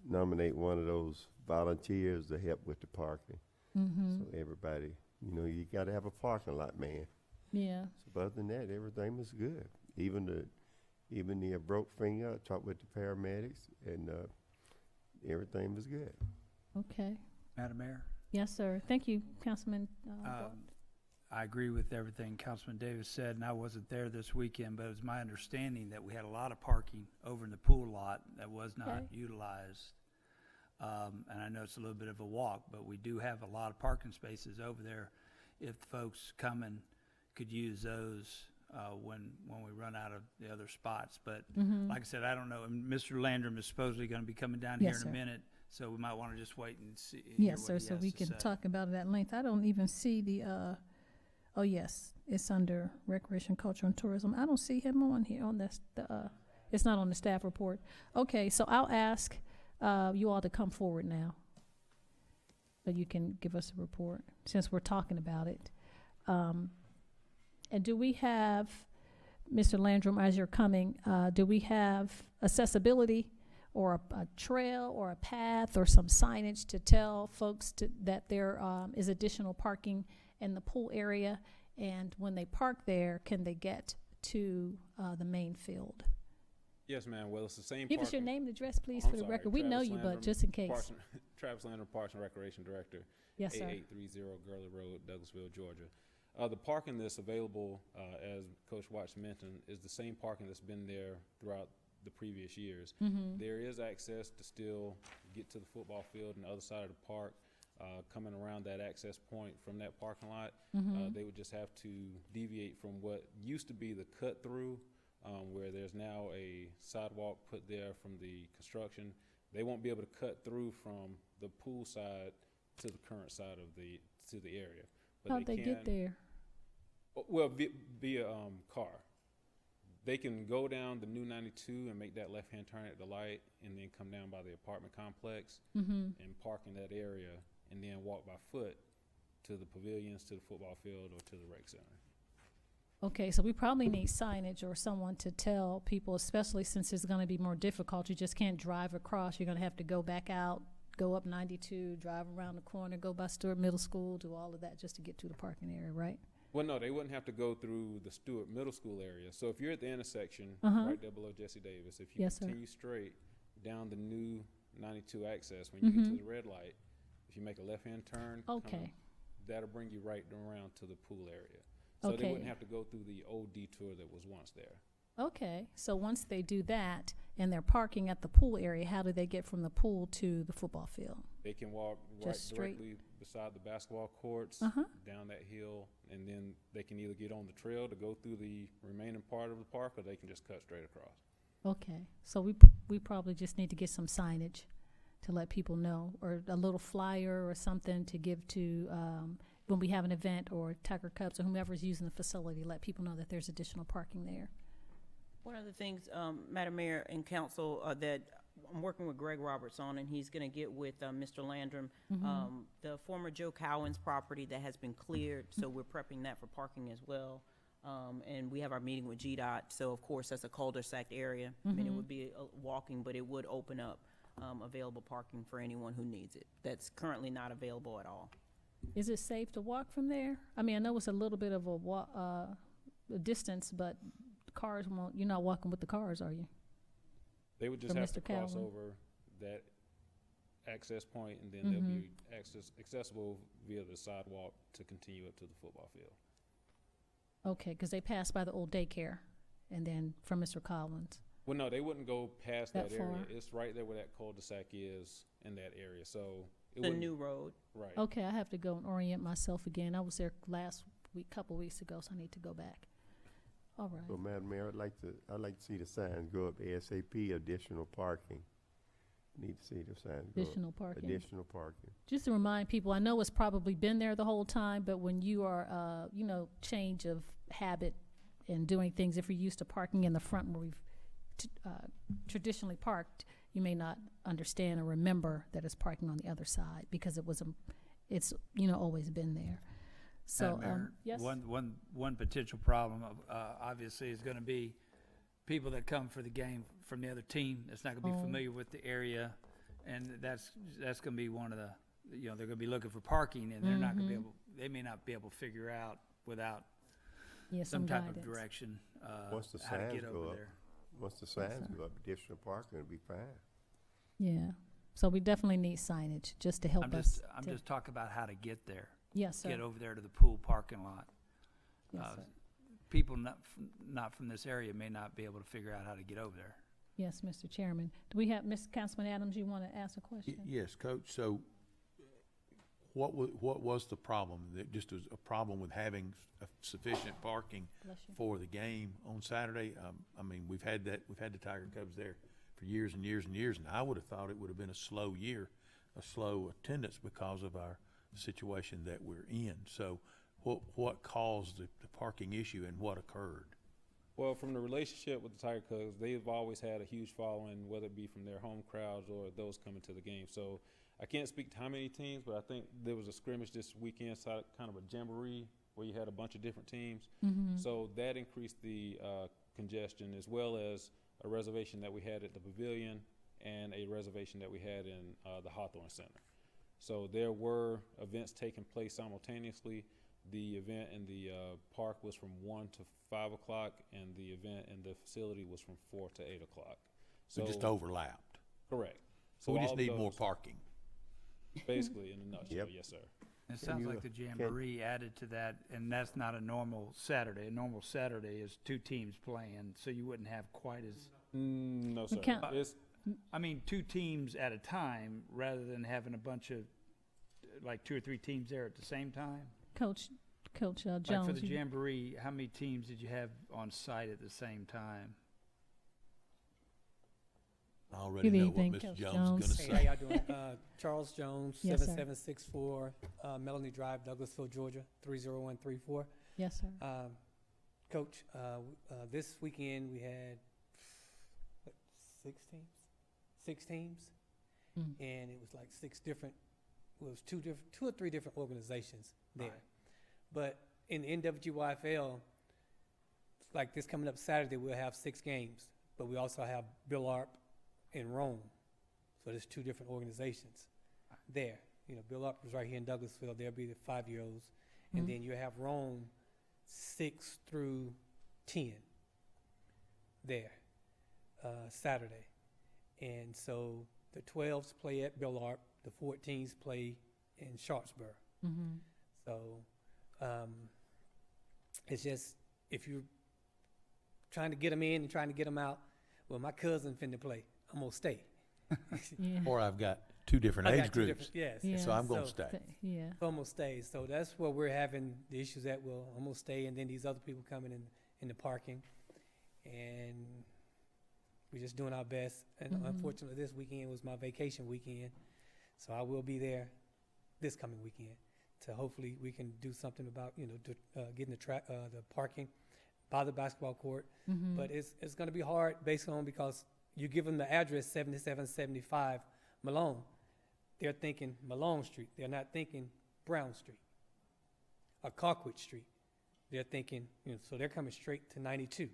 nominate one of those volunteers to help with the parking. So everybody, you got to have a parking lot, man. Yeah. So but other than that, everything was good. Even the broke finger, I talked with the paramedics, and everything was good. Okay. Madam Mayor? Yes, sir. Thank you, Councilman. I agree with everything Councilman Davis said, and I wasn't there this weekend, but it was my understanding that we had a lot of parking over in the pool lot that was not utilized. And I know it's a little bit of a walk, but we do have a lot of parking spaces over there. If folks come and could use those, when we run out of the other spots. But Mhm. like I said, I don't know. And Mr. Landrum is supposedly going to be coming down Yes, here in a sir. minute, so we might want to just wait and see. hear Yes, what sir, he so has we to can say. talk about it at length. I don't even see the, oh, yes, it's under Recreation, Culture, and Tourism. I don't see him on here on this, it's not on the staff report. Okay, so I'll ask you all to come forward now, so you can give us a report, since we're talking about it. And do we have, Mr. Landrum, as you're coming, do we have accessibility or a trail or a path or some signage to tell folks that there is additional parking in the pool area? And when they park there, can they get to the main field? Yes, ma'am. Well, it's the same. Give us your name and address, please, Oh, for I'm the sorry. record. We know Travis you, but Landrum, just in case. Travis Landrum, Parks and Recreation Director. Yes, sir. 8830 Gurley Road, Douglasville, Georgia. The parking that's available, as Coach Watts mentioned, is the same parking that's been there throughout the previous years. Mhm. There is access to still get to the football field and the other side of the park. Coming around that access point from that parking lot, Mhm. they would just have to deviate from what used to be the cut through, where there's now a sidewalk put there from the construction. They won't be able to cut through from the pool side to the current side of the area. But How'd they get there? Well, via car. They can go down the new 92 and make that left-hand turn at the light, and then come down by the apartment complex Mhm. and park in that area, and then walk by foot to the pavilions, to the football field, or to the rec center. Okay, so we probably need signage or someone to tell people, especially since it's gonna be more difficult. You just can't drive across. You're gonna have to go back out, go up 92, drive around the corner, go by Stewart Middle School, do all of that just to get to the parking area, right? Well, no, they wouldn't have to go through the Stewart Middle School area. So if you're at the intersection, Uh-huh. right there below Jesse Davis, if you Yes, sir. continue straight down the new 92 access, when you get Mhm. to the red light, if you make a left-hand turn, Okay. that'll bring you right around to the pool area. So they Okay. wouldn't have to go through the old detour that was once there. Okay, so once they do that and they're parking at the pool area, how do they get from the pool to the football field? They can walk right Just straight? directly beside the basketball courts, Uh-huh. down that hill, and then they can either get on the trail to go through the remaining part of the park, or they can just cut straight across. Okay, so we probably just need to get some signage to let people know, or a little flyer or something to give to, when we have an event, or Tiger Cubs, or whomever's using the facility, let people know that there's additional parking there. One of the things, Madam Mayor and Council, that I'm working with Greg Roberts on, and he's going to get with Mr. Landrum, Mhm. the former Joe Cowan's property that has been cleared, so we're prepping that for parking as well. And we have our meeting with GDOT, so of course, that's a cul-de-sac area. I mean, it Mhm. would be walking, but it would open up available parking for anyone who needs it. That's currently not available at all. Is it safe to walk from there? I mean, I know it's a little bit of a distance, but cars won't, you're not walking with the cars, are you? They would just From have Mr. to cross Calvin. over that access point, and then they'll be accessible via the sidewalk to continue up to the football field. Okay, because they pass by the old daycare, and then from Mr. Collins. Well, no, they wouldn't go past That that area. far? It's right there where that cul-de-sac is in that area, so. it The wouldn't- new road. Right. Okay, I have to go and orient myself again. I was there last week, couple weeks ago, so I need to go back. All right. So, Madam Mayor, I'd like to see the signs go up ASAP, additional parking. Need to see the signs go up. Additional parking. Additional parking. Just to remind people, I know it's probably been there the whole time, but when you are, change of habit and doing things, if you're used to parking in the front where we've traditionally parked, you may not understand or remember that it's parking on the other side, because it's always been there. So, Mayor, yes? One potential problem, obviously, is going to be people that come for the game from the other team that's not going to be familiar with the area, and that's going to be one of the, they're going to be looking for parking, and they're not going to be able, they may not be able to figure out without some type of direction Once the how to signs get go over up, there. once the signs go up, additional parking will be fine. Yeah. So we definitely need signage just to help I'm us. just talking about how to get there. Yes, sir. Get over there to the pool parking lot. Yes, sir. People not from this area may not be able to figure out how to get over there. Yes, Mr. Chairman. Do we have, Councilman Adams, you want to ask a question? Yes, Coach. So what was the problem? That just was a problem with having sufficient parking Bless you. for the game on Saturday? I mean, we've had the Tiger Cubs there for years and years and years, and I would have thought it would have been a slow year, a slow attendance because of our situation that we're in. So what caused the parking issue and what occurred? Well, from the relationship with the Tiger Cubs, they've always had a huge following, whether it be from their home crowds or those coming to the game. So I can't speak to how many teams, but I think there was a scrimmage this weekend, kind of a jamboree where you had a bunch of different teams. Mm-hmm. So that increased the congestion, as well as a reservation that we had at the Pavilion and a reservation that we had in the Hawthorne Center. So there were events taking place simultaneously. The event in the park was from 1 to 5 o'clock, and the event in the facility was from 4 to 8 o'clock. So just overlapped. Correct. So we all just of need more those, parking. basically, in a nutshell. Yep. Yes, sir. It sounds like the jamboree added to that, and that's not a normal Saturday. A normal Saturday is 2 teams playing, so you wouldn't have quite as, No, sir. count- It's, I mean, 2 teams at a time, rather than having a bunch of, like 2 or 3 teams there at the same time. Coach Jones. Like for the you- jamboree, how many teams did you have on site at the same time? I already Good know evening, what Mr. Coach Jones is going Jones. to Hey, say. how y'all doing? Charles Jones, Yes, sir. 7764 Melanie Drive, Douglasville, Georgia, 30134. Yes, sir. Coach, this weekend we had what, 6 teams? 6 teams, Mm. and it was like 6 different. Well, it was 2 or 3 different organizations there. Right. But in the NWYFL, like this coming up Saturday, we'll have 6 games, but we also have Bill Arp in Rome. So there's 2 different organizations there. You know, Bill Arp is right here in Douglasville. There'll be the 5-year-olds. And Mhm. then you have Rome 6 through 10 there Saturday. And so the 12s play at Bill Arp. The 14s play in Sharpsburg. Mm-hmm. So it's just, if you're trying to get them in and trying to get them out, well, my cousin finna play. I'm going to stay. Yeah. Or I've got 2 different I age got 2 groups. different- yes. Yeah. So I'm going to So- stay. Yeah. So I'm going to stay. So that's where we're having the issues at. Well, I'm going to stay, and then these other people coming in the parking. And we're just doing our best. And Mhm. unfortunately, this weekend was my vacation weekend. So I will be there this coming weekend. So hopefully we can do something about, getting the parking by the basketball court. Mm-hmm. But it's going to be hard based on, because you give them the address 7775 Malone. They're thinking Malone Street. They're not thinking Brown Street or Colquitt Street. They're thinking, so they're coming straight to 92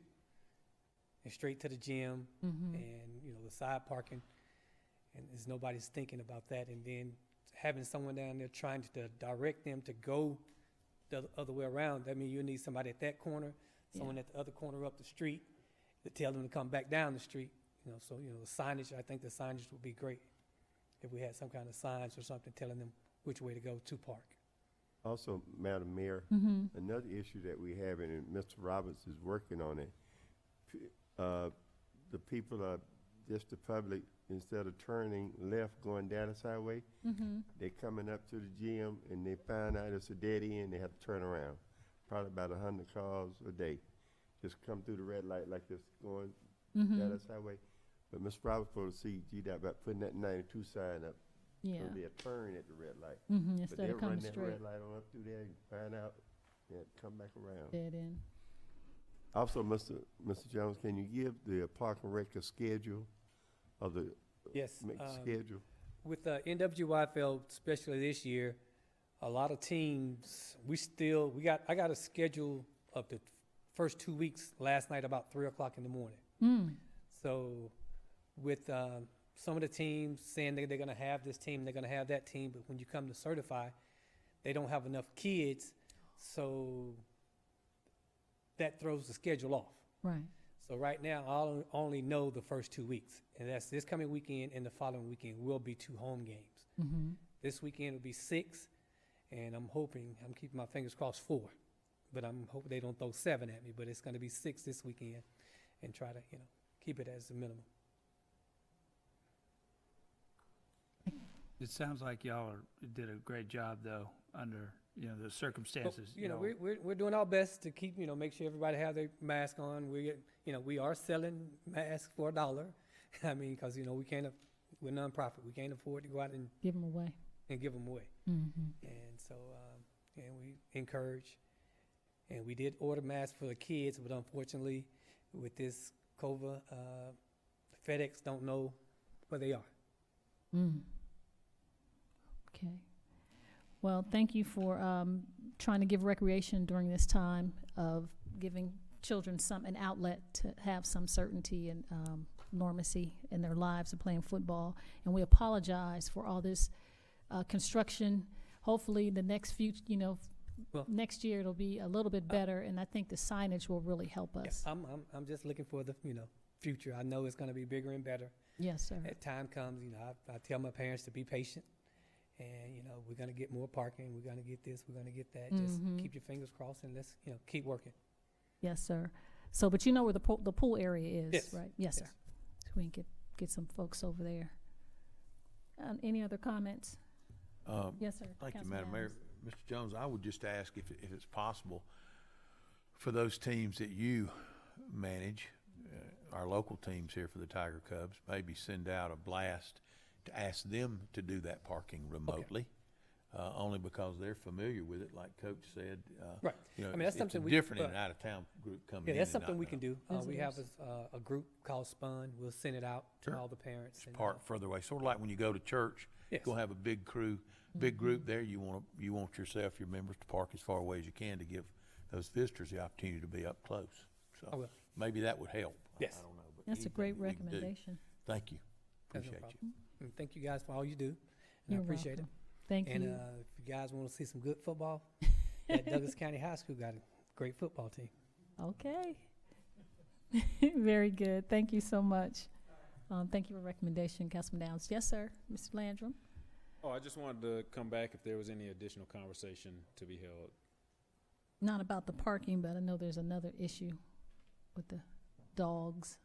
and straight to the gym Mm-hmm. and, the side parking. And there's nobody's thinking about that. And then having someone down there trying to direct them to go the other way around, that means you need somebody at that corner, someone at the other corner up the street to tell them to come back down the street. So the signage, I think the signage would be great if we had some kind of signs or something telling them which way to go to park. Also, Madam Mayor, Mm-hmm. another issue that we have, and Mr. Roberts is working on it, the people are, just the public, instead of turning left going down the sideway, Mm-hmm. they coming up to the gym and they find out it's a dead end, they have to turn around. Probably about 100 cars a day. Just come through the red light like this going Mm-hmm. down the sideway. But Mr. Roberts supposed to see GDOT about putting that 92 sign up. Yeah. So they'll turn at the red light. Mm-hmm. But Instead they'll of run coming that straight. red light on up through there and find out and come back around. Dead end. Also, Mr. Jones, can you give the Park and Rec a schedule of the Yes. schedule? With the NWYFL, especially this year, a lot of teams, I got a schedule of the first 2 weeks last night about 3 o'clock in the morning. Mm. So with some of the teams saying they're going to have this team, they're going to have that team, but when you come to certify, they don't have enough kids, so that throws the schedule off. Right. So right now, I only know the first 2 weeks, and that's this coming weekend and the following weekend will be 2 home games. Mm-hmm. This weekend will be 6, and I'm keeping my fingers crossed 4, but I'm hoping they don't throw 7 at me, but it's going to be 6 this weekend and try to, keep it as a minimum. It sounds like y'all did a great job, though, under, the circumstances. We're doing our best to keep, make sure everybody have their mask on. We are selling masks for $1. I mean, because, we're nonprofit. We can't afford to go out and Give them away. And so, and we encourage. And we did order masks for the kids, but unfortunately, with this COVID, FedEx don't know where they are. Okay. Well, thank you for trying to give recreation during this time of giving children an outlet to have some certainty and normacy in their lives of playing football. And we apologize for all this construction. Hopefully, the next few, next year it'll be a little bit better, and I think the signage will really help us. Yeah, I'm just looking for the future. I know it's going to be bigger and better. Yes, sir. As time comes, I tell my parents to be patient, and we're going to get more parking. We're going to get this. We're going to get that. Just keep your fingers crossed and let's keep working. Yes, sir. So, but you know where the pool area is, yes. right? Yes, sir. So we can get some folks over there. Any other comments? Yes, sir. Thank you, Councilman Madam Mayor. Mr. Jones, I would just ask if it's possible for those teams that you manage, our local teams here for the Tiger Cubs, maybe send out a blast to ask them to do that parking remotely. Only because they're familiar with it, like Coach said. Right. I mean, that's something different in an out-of-town group coming in. Yeah, that's and something not we can do. Yes, We it have is. a group called Spun. We'll send it out Sure. to all the parents. It's park further away, sort of like when you go to church. Yes. You're gonna have a big crew, big group there. You want yourself, your members, to park as far away as you can to give those visitors the opportunity to be up close. I So will. maybe that would help. Yes. I don't know. But That's a great anything we can do. recommendation. Thank you. That's no Appreciate you. problem. And thank you guys for all you do. And You're I appreciate welcome. it. Thank And you. if you guys want to see some good football, at Douglas County High School got a great football team. Okay. Very good. Thank you so much. Thank you for the recommendation, Councilman Downs. Yes, sir. Mr. Landrum? Oh, I just wanted to come back if there was any additional conversation to be held. Not about the parking, but I know there's another issue with the dogs.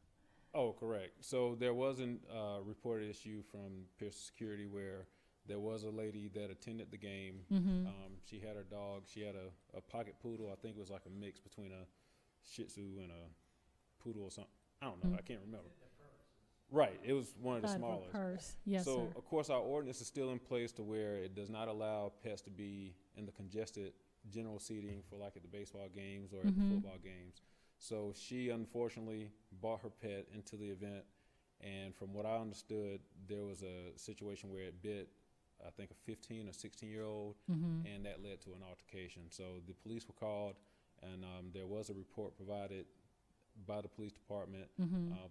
Oh, correct. So there was a reported issue from Pearson Security where there was a lady that attended the game. She had her dog. She had a pocket poodle. I think it was like a mix between a Shih Tzu and a poodle or something. I don't know. I can't remember. Right. It was one of the Side of a smallest. purse. Yes, So, sir. of course, our ordinance is still in place to where it does not allow pets to be in the congested general seating for like at the baseball games or at the football games. So she unfortunately brought her pet into the event, and from what I understood, there was a situation where it bit, I think, a 15 or 16-year-old, and that led to an altercation. So the police were called, and there was a report provided by the police department,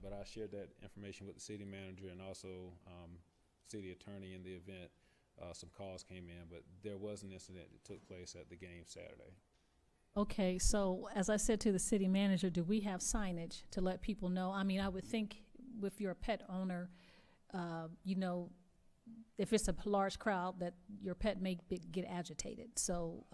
but I shared that information with the city manager and also city attorney in the event. Some calls came in, but there was an incident that took place at the game Saturday. Okay, so as I said to the city manager, do we have signage to let people know? I mean, I would think if you're a pet owner, if it's a large crowd, that your pet may get agitated. So,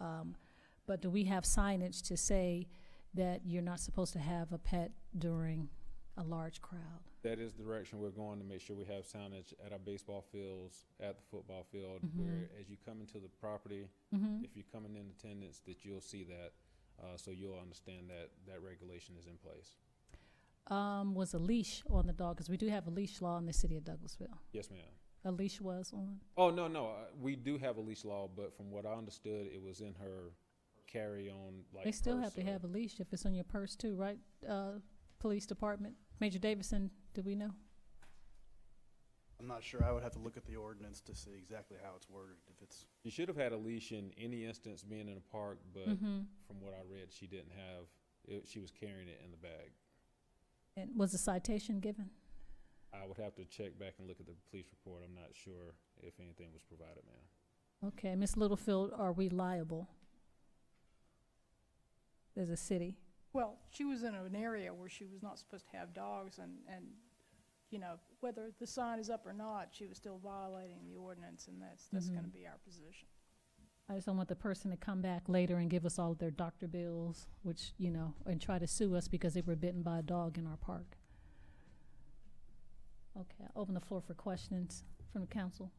but do we have signage to say that you're not supposed to have a pet during a large crowd? That is the direction we're going, to make sure we have signage at our baseball fields, at the football field, where as you come into the property, if you're coming in attendance, that you'll see that, so you'll understand that that regulation is in place. Was a leash on the dog? Because we do have a leash law in the city of Douglasville. Yes, ma'am. A leash was on? Oh, no, we do have a leash law, but from what I understood, it was in her carry-on, like, They still purse have to or- have a leash if it's on your purse too, right? Police department. Major Davison, do we know? I'm not sure. I would have to look at the ordinance to see exactly how it's worded. If it's She should have had a leash in any instance being in a park, but from what I read, she didn't have it. She was carrying it in the bag. And was a citation given? I would have to check back and look at the police report. I'm not sure if anything was provided, ma'am. Okay, Ms. Littlefield, are we liable as a city? Well, she was in an area where she was not supposed to have dogs, and whether the sign is up or not, she was still violating the ordinance, and that's going to be our position. I just don't want the person to come back later and give us all of their doctor bills, which, and try to sue us because they were bitten by a dog in our park. Okay, I'll open the floor for questions from the council.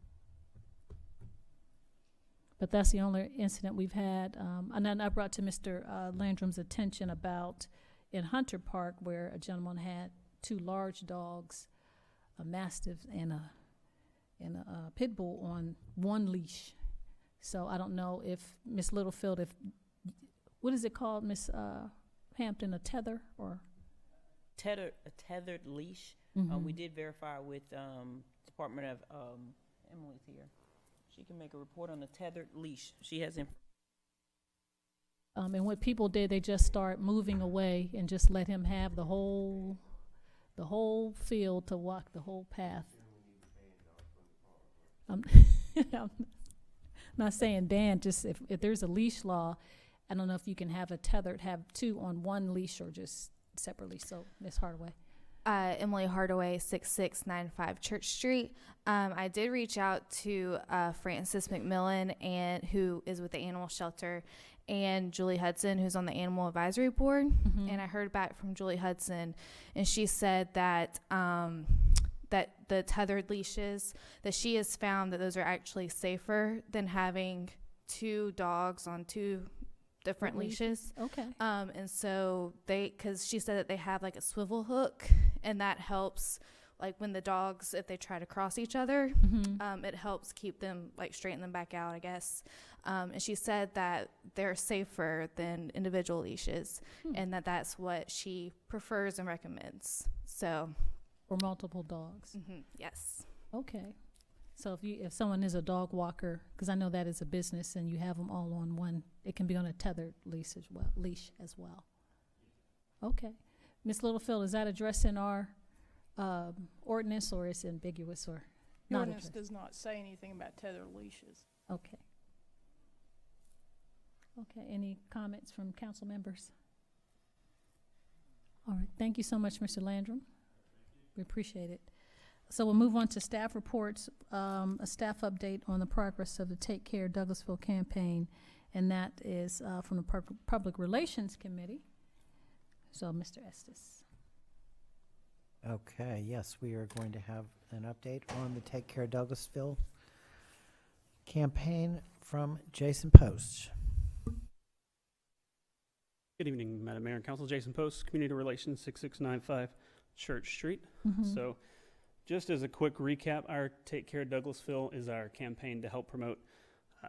But that's the only incident we've had. And then I brought to Mr. Landrum's attention about in Hunter Park where a gentleman had 2 large dogs, a mastiff and a pit bull on one leash. So I don't know if Miss Littlefield, what is it called, Miss Hampton, a tether or? A tethered leash. We did verify with Department of Emily's here. She can make a report on the tethered leash. She has and what people did, they just start moving away and just let him have the whole field to walk the whole path. I'm not saying ban, just if there's a leash law, I don't know if you can have have 2 on one leash or just separately. So, Ms. Hardaway. Emily Hardaway, 6695 Church Street. I did reach out to Francis McMillan, who is with the animal shelter, and Julie Hudson, who's on the Animal Advisory Board. And I heard back from Julie Hudson, and she said that that the tethered leashes, that she has found that those are actually safer than having 2 dogs on 2 different leashes. Okay. And so because she said that they have like a swivel hook, and that helps, like when the dogs, if they try to cross each other, it helps keep them, like straighten them back out, I guess. And she said that they're safer than individual leashes, and that's what she prefers and recommends. So. For multiple dogs. Yes. Okay. So if someone is a dog walker, because I know that is a business, and you have them all on one, it can be on a tethered leash as well. Okay. Ms. Littlefield, is that addressed in our ordinance, or is it ambiguous or The not ordinance addressed? does not say anything about tethered leashes. Okay. Okay. Any comments from council members? All right. Thank you so much, Mr. Landrum. We appreciate it. So we'll move on to staff reports, a staff update on the progress of the Take Care Douglasville campaign, and that is from the Public Relations Committee. So, Mr. Estes. Okay, yes, we are going to have an update on the Take Care Douglasville campaign from Jason Post. Good evening, Madam Mayor and Council. Jason Post, Community Relations, 6695 Church Street. So just as a quick recap, our Take Care Douglasville is our campaign to help promote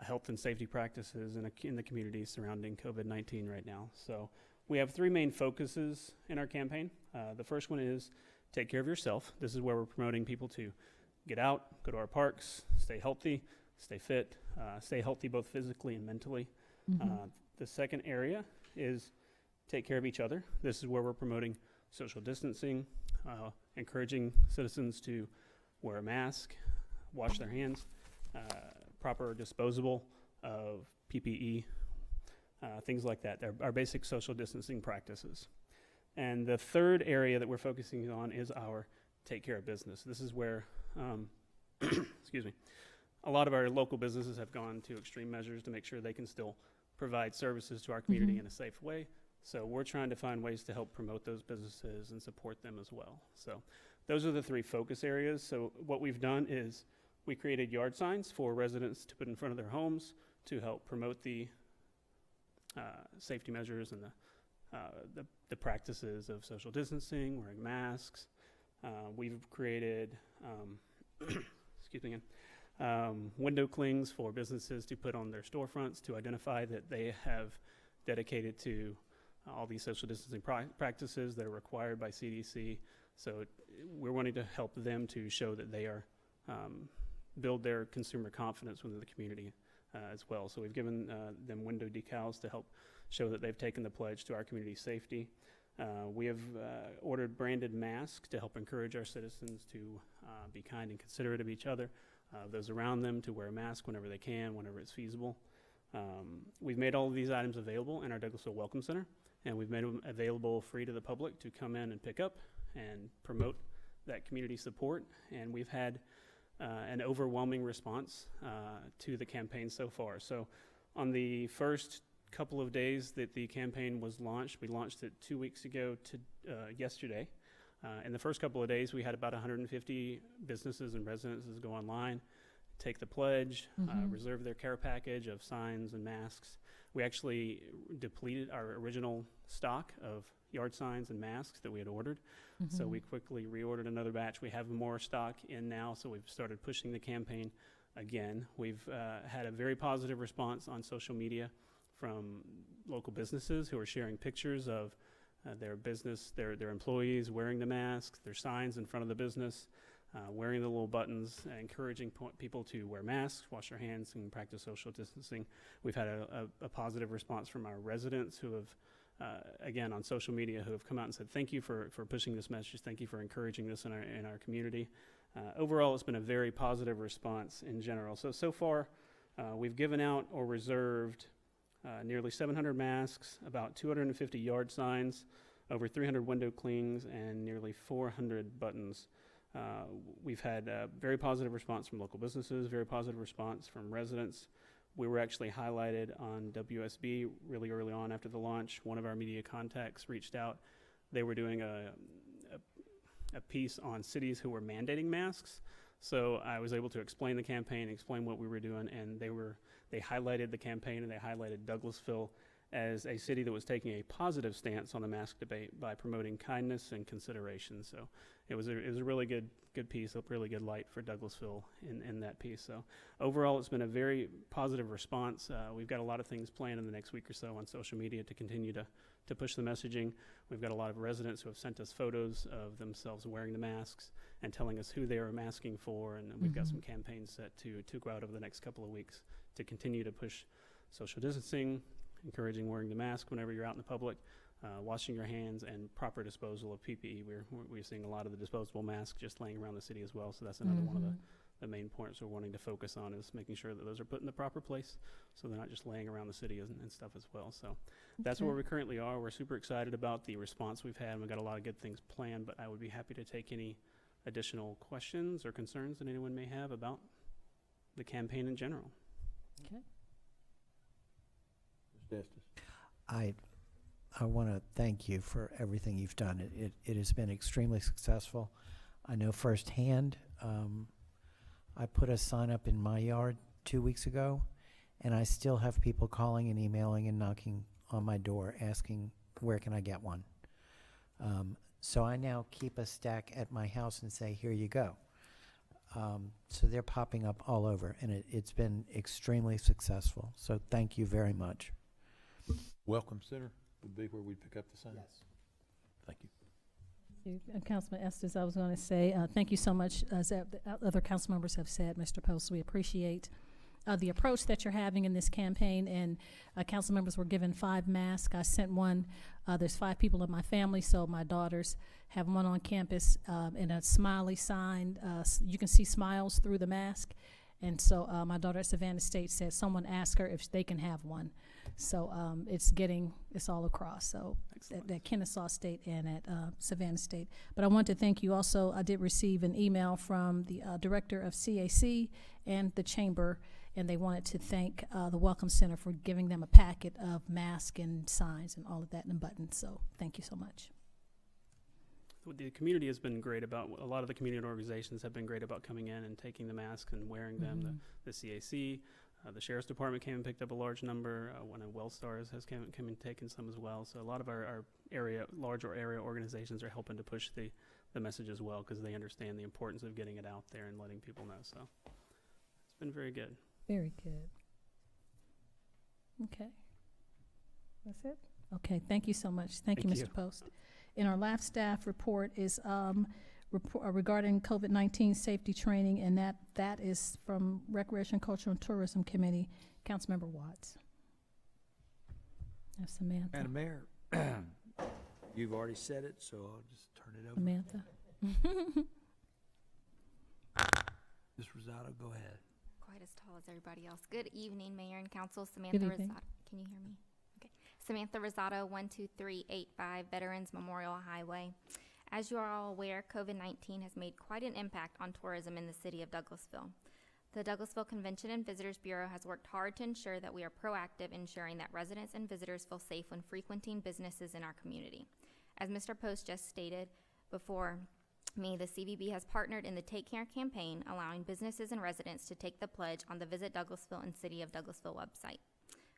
health and safety practices in the community surrounding COVID-19 right now. So we have 3 main focuses in our campaign. The first one is take care of yourself. This is where we're promoting people to get out, go to our parks, stay healthy, stay fit, stay healthy both physically and mentally. The second area is take care of each other. This is where we're promoting social distancing, encouraging citizens to wear a mask, wash their hands, proper disposable of PPE, things like that. They're our basic social distancing practices. And the third area that we're focusing on is our take care of business. This is where, excuse me, a lot of our local businesses have gone to extreme measures to make sure they can still provide services to our community in a safe way. So we're trying to find ways to help promote those businesses and support them as well. So those are the 3 focus areas. So what we've done is we created yard signs for residents to put in front of their homes to help promote the safety measures and the practices of social distancing, wearing masks. We've created, excuse me again, window clings for businesses to put on their storefronts to identify that they have dedicated to all these social distancing practices that are required by CDC. So we're wanting to help them to show that they are build their consumer confidence within the community as well. So we've given them window decals to help show that they've taken the pledge to our community safety. We have ordered branded masks to help encourage our citizens to be kind and considerate of each other, those around them, to wear a mask whenever they can, whenever it's feasible. We've made all of these items available in our Douglasville Welcome Center, and we've made them available free to the public to come in and pick up and promote that community support. And we've had an overwhelming response to the campaign so far. So on the first couple of days that the campaign was launched, we launched it 2 weeks ago to yesterday. In the first couple of days, we had about 150 businesses and residences go online, take the pledge, Mhm. reserve their care package of signs and masks. We actually depleted our original stock of yard signs and masks that we had ordered. So we quickly reordered another batch. We have more stock in now, so we've started pushing the campaign again. We've had a very positive response on social media from local businesses who are sharing pictures of their business, their employees wearing the masks, their signs in front of the business, wearing the little buttons, encouraging people to wear masks, wash their hands, and practice social distancing. We've had a positive response from our residents who have, again, on social media, who have come out and said, thank you for pushing this message. Thank you for encouraging this in our community. Overall, it's been a very positive response in general. So far, we've given out or reserved nearly 700 masks, about 250 yard signs, over 300 window clings, and nearly 400 buttons. We've had a very positive response from local businesses, very positive response from residents. We were actually highlighted on WSB really early on after the launch. One of our media contacts reached out. They were doing a piece on cities who were mandating masks. So I was able to explain the campaign, explain what we were doing, and they highlighted the campaign, and they highlighted Douglasville as a city that was taking a positive stance on the mask debate by promoting kindness and consideration. So it was a really good piece, a really good light for Douglasville in that piece. So overall, it's been a very positive response. We've got a lot of things planned in the next week or so on social media to continue to push the messaging. We've got a lot of residents who have sent us photos of themselves wearing the masks and telling us who they are masking for, and we've got some campaigns set to go out over the next couple of weeks to continue to push social distancing, encouraging wearing the mask whenever you're out in the public, washing your hands, and proper disposal of PPE. We're seeing a lot of the disposable masks just laying around the city as well, so that's another one of the main points we're wanting to focus on, is making sure that those are put in the proper place so they're not just laying around the city and stuff as well. So that's where we currently are. We're super excited about the response we've had. We've got a lot of good things planned, but I would be happy to take any additional questions or concerns that anyone may have about the campaign in general. Okay. I want to thank you for everything you've done. It has been extremely successful. I know firsthand. I put a sign up in my yard 2 weeks ago, and I still have people calling and emailing and knocking on my door asking, where can I get one? So I now keep a stack at my house and say, here you go. So they're popping up all over, and it's been extremely successful. So thank you very much. Welcome Center would be where we'd pick up the signs. Yes. Thank you. Councilman Estes, I was going to say thank you so much, as the other council members have said, Mr. Post. We appreciate the approach that you're having in this campaign, and council members were given 5 masks. I sent one. There's 5 people in my family, so my daughters have one on campus in a smiley sign. You can see smiles through the mask. And so my daughter at Savannah State said someone asked her if they can have one. So it's all across. So at Kennesaw State and at Savannah State. But I want to thank you also. I did receive an email from the director of CAC and the chamber, and they wanted to thank the Welcome Center for giving them a packet of masks and signs and all of that and buttons. So thank you so much. The community has been great about, a lot of the community organizations have been great about coming in and taking the masks and wearing them. The CAC, the Sheriff's Department came and picked up a large number. One of WellStars has come and taken some as well. So a lot of our larger area organizations are helping to push the message as well, because they understand the importance of getting it out there and letting people know. So it's been very good. Very good. Okay. That's it? Okay, thank you so much. Thank you, Mr. Post. In our last staff report is regarding COVID-19 safety training, and that is from Recreation, Culture, and Tourism Committee. Councilmember Watts. That's Samantha. Madam Mayor, you've already said it, so I'll just turn it over. Samantha. Ms. Rosado, go ahead. Quite as tall as everybody else. Good evening, Mayor and Council. Samantha Rosado. Can you hear me? Okay. Samantha Rosado, 12385 Veterans Memorial Highway. As you are all aware, COVID-19 has made quite an impact on tourism in the city of Douglasville. The Douglasville Convention and Visitors Bureau has worked hard to ensure that we are proactive, ensuring that residents and visitors feel safe when frequenting businesses in our community. As Mr. Post just stated before, The CVB has partnered in the Take Care campaign, allowing businesses and residents to take the pledge on the Visit Douglasville and City of Douglasville website.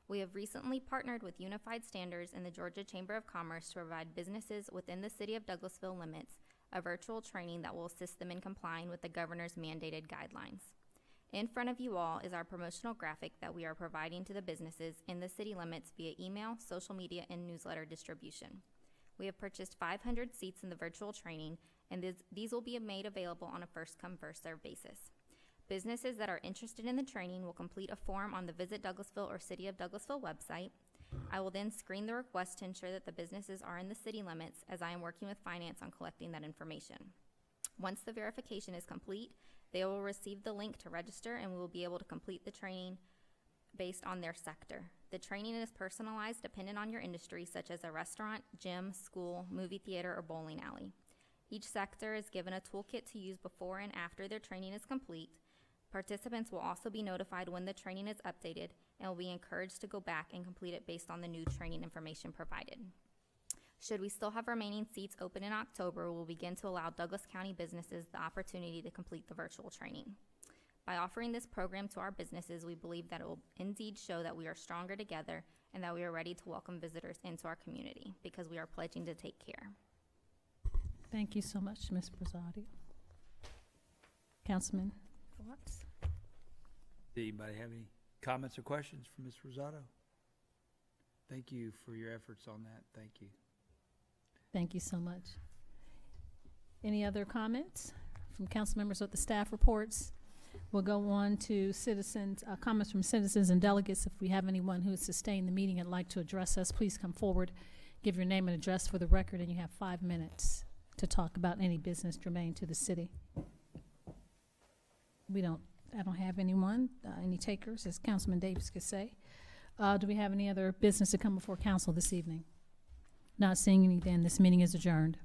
We have recently partnered with Unified Standards and the Georgia Chamber of Commerce to provide businesses within the City of Douglasville limits a virtual training that will assist them in complying with the governor's mandated guidelines. In front of you all is our promotional graphic that we are providing to the businesses in the city limits via email, social media, and newsletter distribution. We have purchased 500 seats in the virtual training, and these will be made available on a first-come, first-served basis. Businesses that are interested in the training will complete a form on the Visit Douglasville or City of Douglasville website. I will then screen the request to ensure that the businesses are in the city limits, as I am working with finance on collecting that information. Once the verification is complete, they will receive the link to register, and we will be able to complete the training based on their sector. The training is personalized dependent on your industry, such as a restaurant, gym, school, movie theater, or bowling alley. Each sector is given a toolkit to use before and after their training is complete. Participants will also be notified when the training is updated and will be encouraged to go back and complete it based on the new training information provided. Should we still have remaining seats open in October, we'll begin to allow Douglas County businesses the opportunity to complete the virtual training. By offering this program to our businesses, we believe that it will indeed show that we are stronger together and that we are ready to welcome visitors into our community because we are pledging to take care. Thank you so much, Ms. Brazotti. Councilman Watts? Did anybody have any comments or questions for Ms. Rosato? Thank you for your efforts on that. Thank you. Thank you so much. Any other comments from council members with the staff reports? We'll go on to citizens, comments from citizens and delegates. If we have anyone who has sustained the meeting and like to address us, please come forward, give your name and address for the record, and you have 5 minutes to talk about any business germane to the city. I don't have anyone, any takers, as Councilman Davis could say. Do we have any other business to come before council this evening? Not seeing any, then this meeting is adjourned.